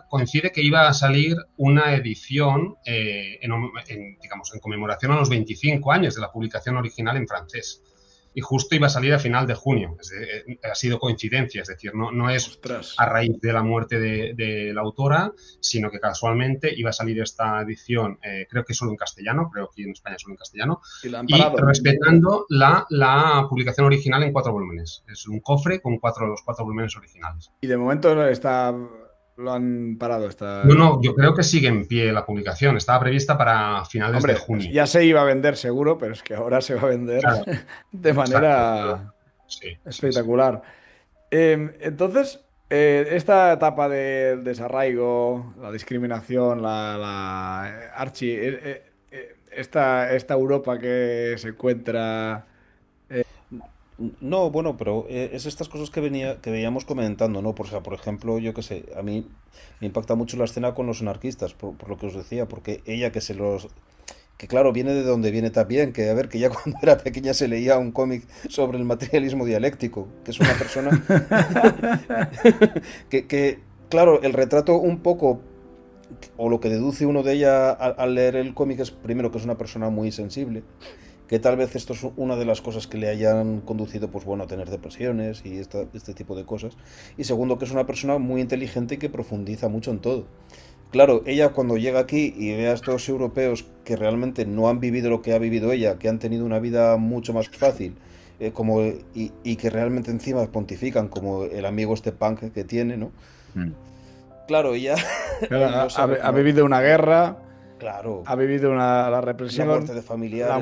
coincide que iba a salir una edición en conmemoración a los 25 años de la publicación original en francés. Y justo iba a salir a final de junio. Ha sido coincidencia, es decir, no es a raíz de la muerte de la autora, sino que casualmente iba a salir esta edición, creo que solo en castellano, creo que en España solo en castellano, y respetando la publicación original en 4 volúmenes. Es un cofre con los 4 volúmenes originales. Y de momento lo han parado. No, yo creo que sigue en pie la publicación. Estaba prevista para finales de junio. Ya se iba a vender seguro, pero es que ahora se va a vender de manera espectacular. Entonces, esta etapa del desarraigo, la discriminación, Archie, esta Europa que se encuentra... No, bueno, pero es estas cosas que veíamos comentando, ¿no? Por ejemplo, yo qué sé, a mí me impacta mucho la escena con los anarquistas, por lo que os decía, porque ella que claro, viene de donde viene también, que a ver, que ya cuando era pequeña se leía un cómic sobre el materialismo dialéctico, que es una persona que, claro, el retrato un poco, o lo que deduce uno de ella al leer el cómic es, primero, que es una persona muy sensible, que tal vez esto es una de las cosas que le hayan conducido, pues bueno, a tener depresiones y este tipo de cosas. Y segundo, que es una persona muy inteligente y que profundiza mucho en todo. Claro, ella cuando llega aquí y ve a estos europeos que realmente no han vivido lo que ha vivido ella, que han tenido una vida mucho más fácil, y que realmente encima pontifican como el amigo este punk que tiene, ¿no? Claro, ella... ha vivido una guerra... Claro. Ha vivido la represión, la muerte de familiares,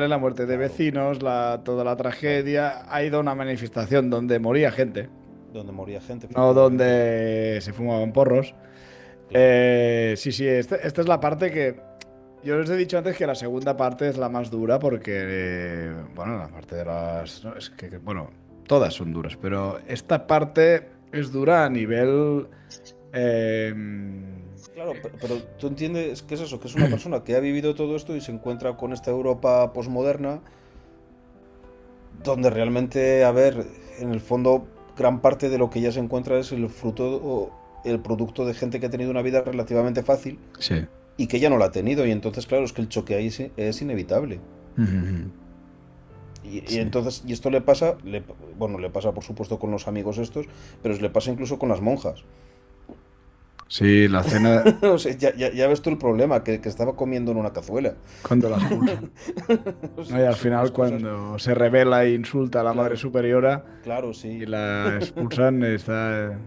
la muerte de vecinos, toda la tragedia. Ha ido a una manifestación donde moría gente. No donde se fumaban porros. Claro. Sí, esta es la parte que... Yo les he dicho antes que la segunda parte es la más dura porque, bueno, la parte de las... No, es que, bueno, todas son duras, pero esta parte es dura a nivel... Claro, pero tú entiendes que es eso, que es una persona que ha vivido todo esto y se encuentra con esta Europa posmoderna, donde realmente, a ver, en el fondo, gran parte de lo que ella se encuentra es el fruto o el producto de gente que ha tenido una vida relativamente fácil y que ella no la ha tenido, y entonces, claro, es que el choque ahí es inevitable. Y entonces, y esto le pasa por supuesto con los amigos estos, pero le pasa incluso con las monjas. Sí, la cena... O sea, ya ves tú el problema, que estaba comiendo en una cazuela. Cuando las expulsan. No, y al final cuando se revela e insulta a la madre superiora, y la expulsan, está...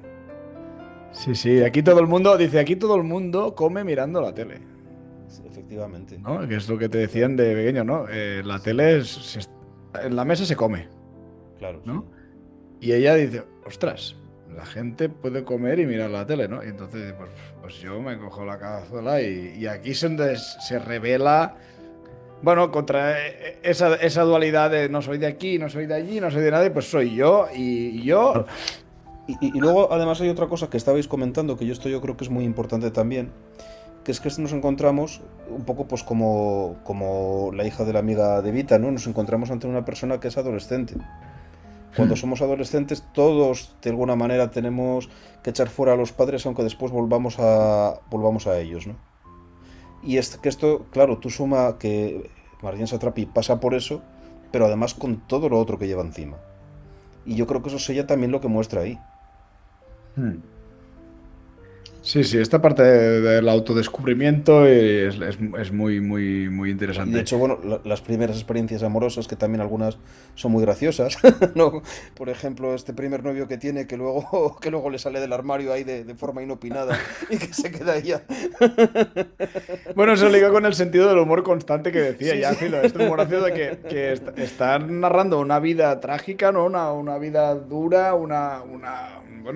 Sí, aquí todo el mundo come mirando la tele. Sí, efectivamente. ¿no? Que es lo que te decían de pequeño, ¿no? La tele en la mesa se come, Claro, sí. ¿no? Y ella dice, ostras, la gente puede comer y mirar la tele, ¿no? Y entonces, pues yo me cojo la cazuela y aquí es donde se revela, bueno, contra esa dualidad de no soy de aquí, no soy de allí, no soy de nadie, pues soy yo y yo. Y luego, además, hay otra cosa que estabais comentando, que yo creo que es muy importante también, que es que nos encontramos un poco pues como la hija de la amiga de Vita, ¿no? Nos encontramos ante una persona que es adolescente. Cuando somos adolescentes, todos de alguna manera tenemos que echar fuera a los padres, aunque después volvamos a ellos, ¿no? Y es que esto, claro, tú suma que Marjane Satrapi pasa por eso, pero además con todo lo otro que lleva encima. Y yo creo que eso es ella también lo que muestra ahí. Hmm. Sí, sí, esta parte del autodescubrimiento es muy, muy, muy Y de interesante. hecho, bueno, las primeras experiencias amorosas, que también algunas son muy graciosas, ¿no? Por ejemplo, este primer novio que tiene, que luego le sale del armario ahí de forma inopinada y que se queda ella. Bueno, eso liga con el sentido del humor constante que decía Sí, ya, sí. Filo. Este humor ácido de que están narrando una vida trágica, ¿no? Una vida dura, bueno,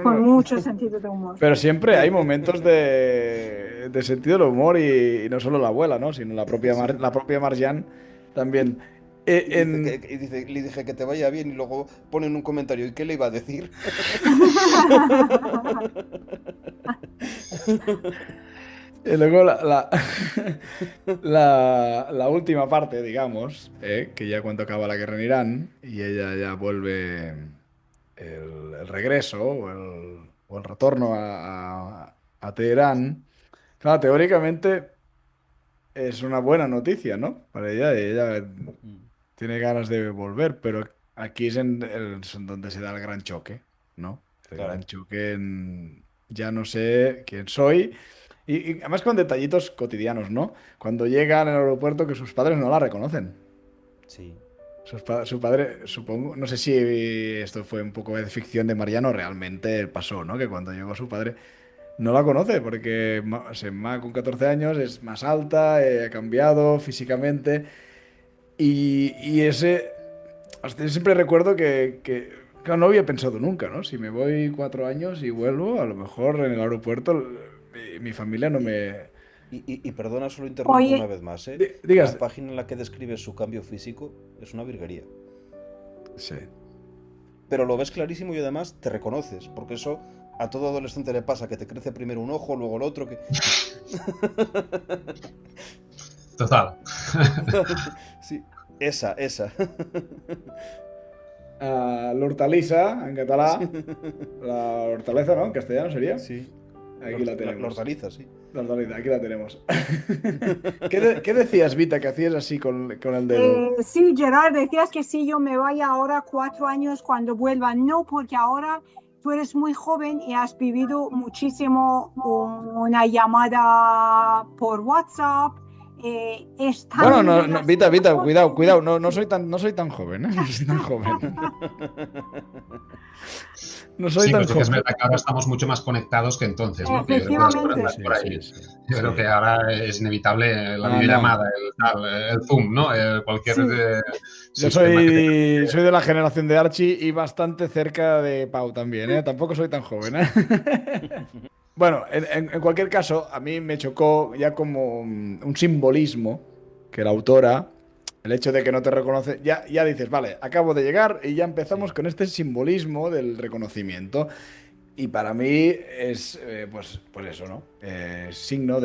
con mucho sentido de humor. pero siempre hay momentos de sentido del humor y no solo la abuela, ¿no? Sino Sí. la propia Marjan también. Y dice, le dije que te vaya bien y luego ponen un comentario. ¿Y qué le iba a decir? Y luego la última parte, digamos, que ya cuando acaba la guerra en Irán y ella ya vuelve el regreso o el retorno a Teherán, claro, teóricamente es una buena noticia, ¿no? Para ella, ella tiene ganas de volver, pero aquí es en donde se da el gran choque, ¿no? El gran Claro, choque ya no sé quién soy. Y además con detallitos cotidianos, ¿no? Cuando llegan al aeropuerto que sus padres no la reconocen. sí. Su padre, supongo, no sé si esto fue un poco de ficción de Mariano, realmente pasó, ¿no? Que cuando llegó su padre no la conoce porque Ma con 14 años es más alta, ha cambiado físicamente y hasta yo siempre recuerdo claro, no había pensado nunca, ¿no? Si me voy 4 años y vuelvo, a lo mejor en el aeropuerto mi familia no me... Y perdona, solo interrumpo una Oye, vez más, ¿eh? Digas, La página en la que describe su cambio físico es una virguería. sí. Pero lo ves clarísimo y además te reconoces, porque eso a todo adolescente le pasa, que te crece primero un ojo, luego el otro, que... Total. Sí, esa. La hortalissa, en Sí, catalá, la hortaleza, ¿no? En castellano sería. sí. Aquí la La tenemos. hortaliza, sí. La hortaliza, aquí la tenemos. ¿Qué decías, Vita, que hacías así con el dedo? sí, Gerard, decías que sí, yo me vaya ahora 4 años cuando vuelva. No, porque ahora tú eres muy joven y has vivido muchísimo una llamada por WhatsApp. Es tan Bueno, no, no, Vita, Vita, gracioso. cuidado, cuidado, no soy tan joven, ¿eh? No soy tan joven. No soy Sí, tan pero sí que es joven. verdad que ahora estamos mucho más conectados que entonces, ¿no? Que yo creo que las cosas Efectivamente. van por Sí, sí, ahí. sí, Yo creo sí. que ahora es inevitable la No, no. videollamada, el Zoom, ¿no? Cualquier Sí. Yo sistema que tenga. soy de la generación de Archie y bastante cerca de Pau también, ¿eh? Tampoco soy tan joven, ¿eh? Bueno, en cualquier caso, a mí me chocó ya como un simbolismo que la autora, el hecho de que no te reconoce, ya dices, vale, acabo de llegar y ya empezamos Sí, con este simbolismo del reconocimiento. Y para mí es, pues eso, ¿no? Signo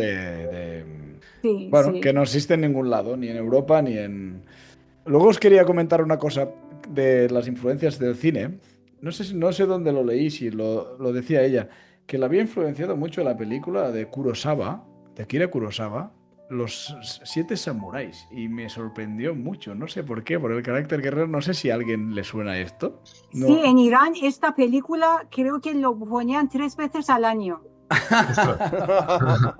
Sí, bueno, que sí. no existe en ningún lado, ni en Europa, ni en... Luego os quería comentar una cosa de las influencias del cine. No sé dónde lo leí, si lo decía ella, que la había influenciado mucho la película de Kurosawa, de Akira Kurosawa, Los Siete Samuráis. Y me sorprendió mucho, no sé por qué, por el carácter guerrero. No sé si a alguien le suena esto. Sí, No. en Irán esta película creo que lo ponían 3 veces al año. Ostras.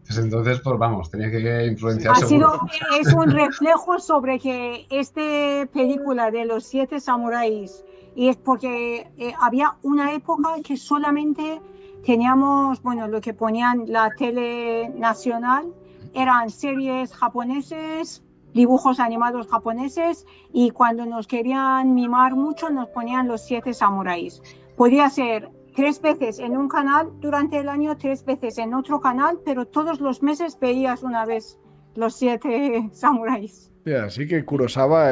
Pues entonces, pues vamos, tenía que influenciar Ha sí. sido, seguro. es un reflejo sobre que esta película de los 7 samuráis, y es porque había una época que solamente teníamos, bueno, lo que ponían la tele nacional eran series japoneses, dibujos animados japoneses, y cuando nos querían mimar mucho nos ponían los 7 samuráis. Podía ser 3 veces en un canal durante el año, 3 veces en otro canal, pero todos los meses veías una vez los 7 samuráis. Así que Kurosawa,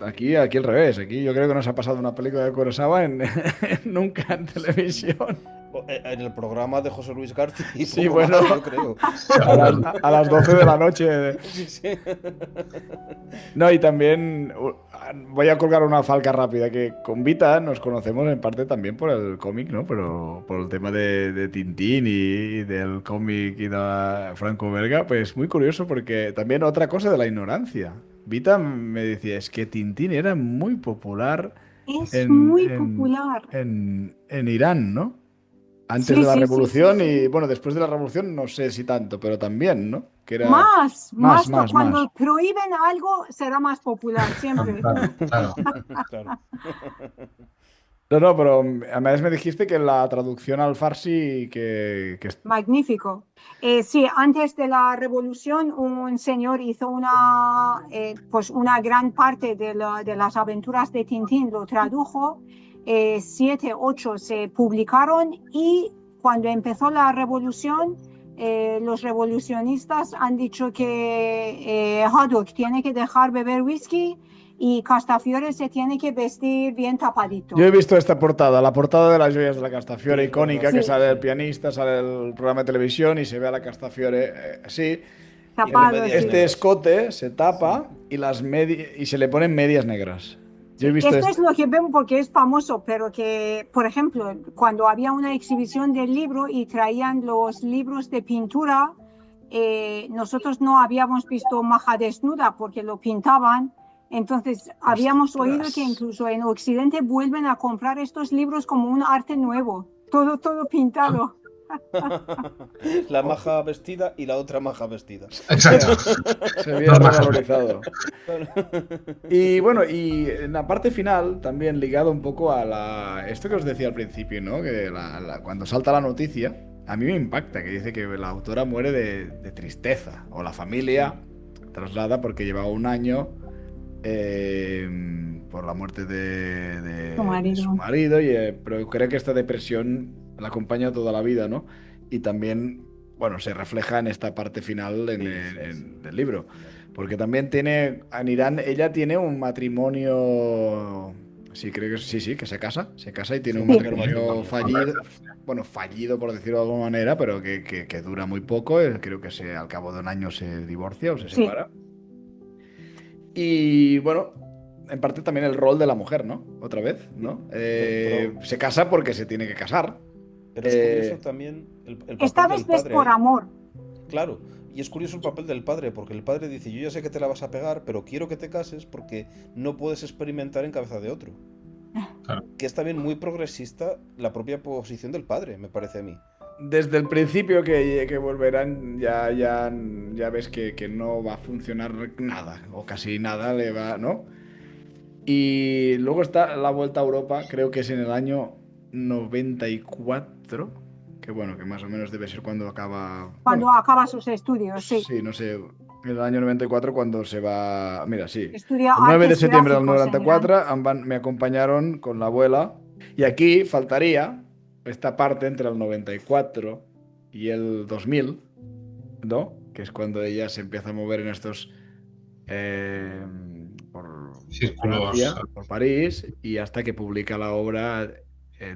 aquí al revés. Aquí yo creo que no se ha pasado una película de Kurosawa nunca en televisión. En el programa de José Luis García. Sí, bueno, más, yo creo. A las 12 de la noche. Sí, sí. No, y también voy a colgar una falca rápida, que con Vita nos conocemos en parte también por el cómic, ¿no? Pero por el tema de Tintín y del cómic y de Franco Verga, pues muy curioso porque también otra cosa de la ignorancia. Vita me decía, es que Tintín era muy popular Es muy popular. en Irán, ¿no? Antes Sí, de la sí, sí, revolución sí, sí. y bueno, después de la revolución no sé si tanto, pero también, ¿no? Que era Más. Cuando más. prohíben algo será más popular siempre. Claro, claro. Claro. No, pero además me dijiste que la traducción al farsi que Magnífico. Sí, antes de la revolución un señor hizo pues una gran parte de las aventuras de Tintín, lo tradujo, 7, 8 se publicaron, y cuando empezó la revolución, los revolucionistas han dicho que Haddock tiene que dejar beber whisky y Castafiore se tiene que vestir bien tapadito. Yo he visto esta portada, la portada de las joyas de la Castafiore Sí, es icónica, verdad. que Sí. sale el pianista, sale el programa de televisión y se ve a la Castafiore así. Tapado, medias sí. Este negras. escote se tapa y y se le ponen medias negras. Yo he visto Esto es lo que vemos porque es famoso, pero que, por ejemplo, cuando había una exhibición del libro y traían los libros de pintura, nosotros no habíamos visto Maja desnuda porque lo pintaban. Entonces, habíamos oído que incluso en Occidente vuelven a comprar estos libros como un arte nuevo, todo pintado. La maja vestida y la otra maja vestida. Exacto. Se había revalorizado. Y bueno, y en la parte final, también ligado un poco a esto que os decía al principio, ¿no? Que cuando salta la noticia, a mí me impacta, que dice que la autora muere de tristeza, o la familia traslada porque llevaba un año por la muerte de su marido, pero creo que esta depresión la acompaña toda la vida, ¿no? Y también, bueno, se refleja en esta parte final del libro. Porque también tiene, en Irán, ella tiene un matrimonio, sí, creo que sí, que se casa y tiene un matrimonio fallido por decirlo de alguna manera, pero que dura muy poco, creo que al cabo de un año se divorcia o se separa. Y bueno, en parte también el rol de la mujer, ¿no? Otra vez, ¿no? Se casa porque se tiene que casar. Pero es curioso también el papel Esta del vez ves padre. por amor. Claro, y es curioso el papel del padre, porque el padre dice, yo ya sé que te la vas a pegar, pero quiero que te cases porque no puedes experimentar en cabeza de otro. Claro. Que es también muy progresista la propia posición del padre, me parece a mí. Desde el principio que volverán, ya ves que no va a funcionar nada, o casi nada le va, ¿no? Y luego está la vuelta a Europa, creo que es en el año 94, que bueno, que más o menos debe ser cuando acaba... Cuando acaba sus estudios, sí. Sí, no sé, en el año 94 cuando se va... Mira, sí. Estudia El 9 de artes septiembre del gráficos en 94 me acompañaron con la abuela. Y aquí faltaría esta parte entre el 94 y el 2000, ¿no? Que es cuando ella se empieza a mover en estos... por círculos, por París, y hasta que publica la obra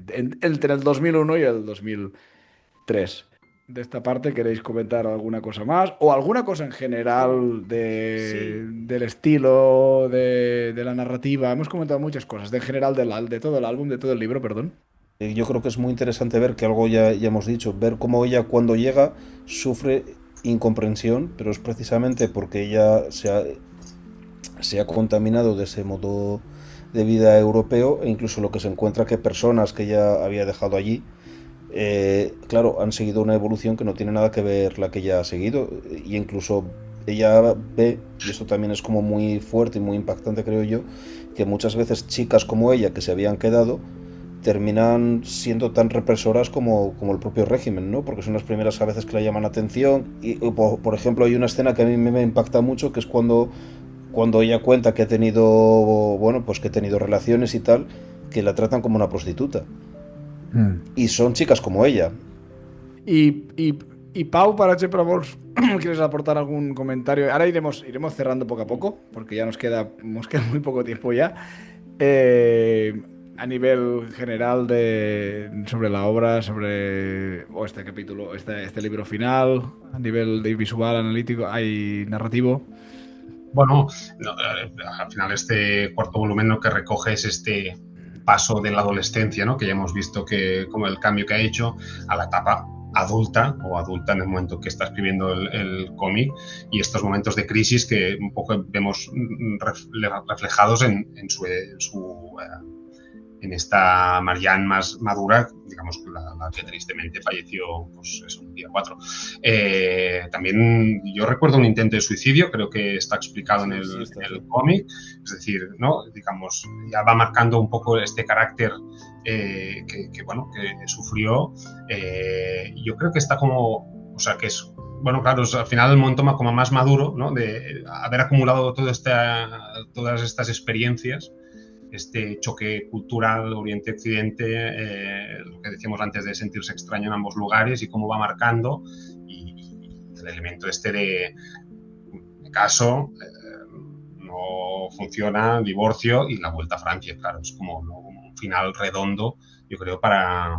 entre el 2001 y el 2003. De esta parte, ¿queréis comentar alguna cosa más? ¿O alguna cosa en general del estilo, de la narrativa? Hemos comentado muchas cosas, en general de todo el álbum, de todo el libro, perdón. Yo creo que es muy interesante ver que algo ya hemos dicho, ver cómo ella cuando llega sufre incomprensión, pero es precisamente porque ella se ha contaminado de ese modo de vida europeo, e incluso lo que se encuentra que personas que ella había dejado allí, claro, han seguido una evolución que no tiene nada que ver la que ella ha seguido, y incluso ella ve, y esto también es como muy fuerte y muy impactante creo yo, que muchas veces chicas como ella que se habían quedado terminan siendo tan represoras como el propio régimen, ¿no? Porque son las primeras a veces que le llaman la atención. Y, por ejemplo, hay una escena que a mí me impacta mucho, que es cuando ella cuenta que ha tenido, bueno, pues que ha tenido relaciones y tal, que la tratan como una prostituta. Y son chicas como ella. Y Pau, para exemple, vols, ¿quieres aportar algún comentario? Ahora iremos cerrando poco a poco, porque ya nos queda muy poco tiempo ya. A nivel general sobre la obra, sobre este capítulo, este libro final, a nivel de visual, analítico, hay narrativo. Bueno, no, al final este cuarto volumen lo que recoge es este paso de la adolescencia, ¿no? Que ya hemos visto que como el cambio que ha hecho a la etapa adulta o adulta en el momento que está escribiendo el cómic, y estos momentos de crisis que un poco vemos reflejados en esta Marianne más madura, digamos, la que tristemente falleció, pues eso, el día 4. También yo recuerdo un intento de suicidio, creo que está explicado en el cómic, es decir, ¿no? Digamos, ya va marcando un poco este carácter que sufrió. Yo creo que está como, o sea, que es, bueno, claro, es al final el momento como más maduro, ¿no? De haber acumulado todas estas experiencias, este choque cultural Oriente-Occidente, lo que decíamos antes de sentirse extraño en ambos lugares y cómo va marcando, y el elemento este de caso, no funciona, divorcio y la vuelta a Francia, claro, es como un final redondo, yo creo, para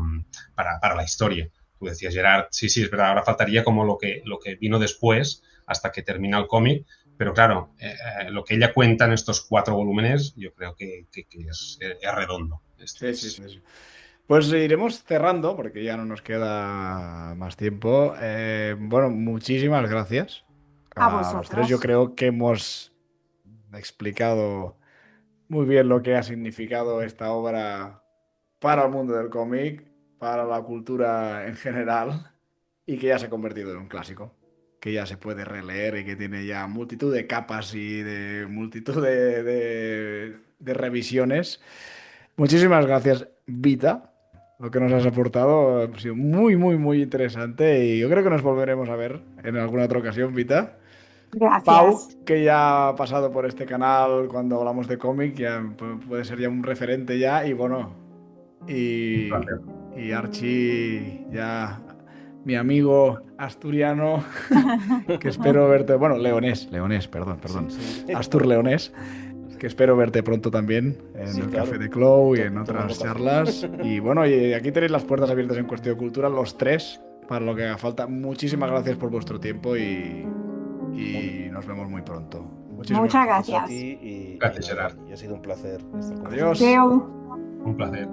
la historia. Tú decías, Gerard, sí, es verdad, ahora faltaría como lo que vino después, hasta que termina el cómic, pero claro, lo que ella cuenta en estos 4 volúmenes, yo creo que es redondo. Sí. Pues iremos cerrando, porque ya no nos queda más tiempo. Bueno, muchísimas gracias A a los tres. Yo vosotros. creo que hemos explicado muy bien lo que ha significado esta obra para el mundo del cómic, para la cultura en general, y que ya se ha convertido en un clásico, que ya se puede releer y que tiene ya multitud de capas y de multitud de revisiones. Muchísimas gracias, Vita. Lo que nos has aportado ha sido muy interesante y yo creo que nos volveremos a ver en alguna otra ocasión, Vita. Pau, Gracias. que ya ha pasado por este canal cuando hablamos de cómic, ya puede ser ya un referente ya, y bueno, y, y Archie, ya mi amigo asturiano, que espero verte, bueno, leonés, perdón, Sí. Astur Leonés, que espero verte pronto también en Sí, el claro. Café de Clow y en Tomando otras café. charlas. Y bueno, y aquí tenéis las puertas abiertas en Cuestión de Cultura, los tres, para lo que haga falta. Muchísimas gracias por vuestro tiempo y nos vemos muy pronto. Muchísimas Muchas gracias. Gracias a gracias. ti y Gracias, nada, Gerard. y ha sido un placer estar con Adiós. vosotros. Adeu. Un placer.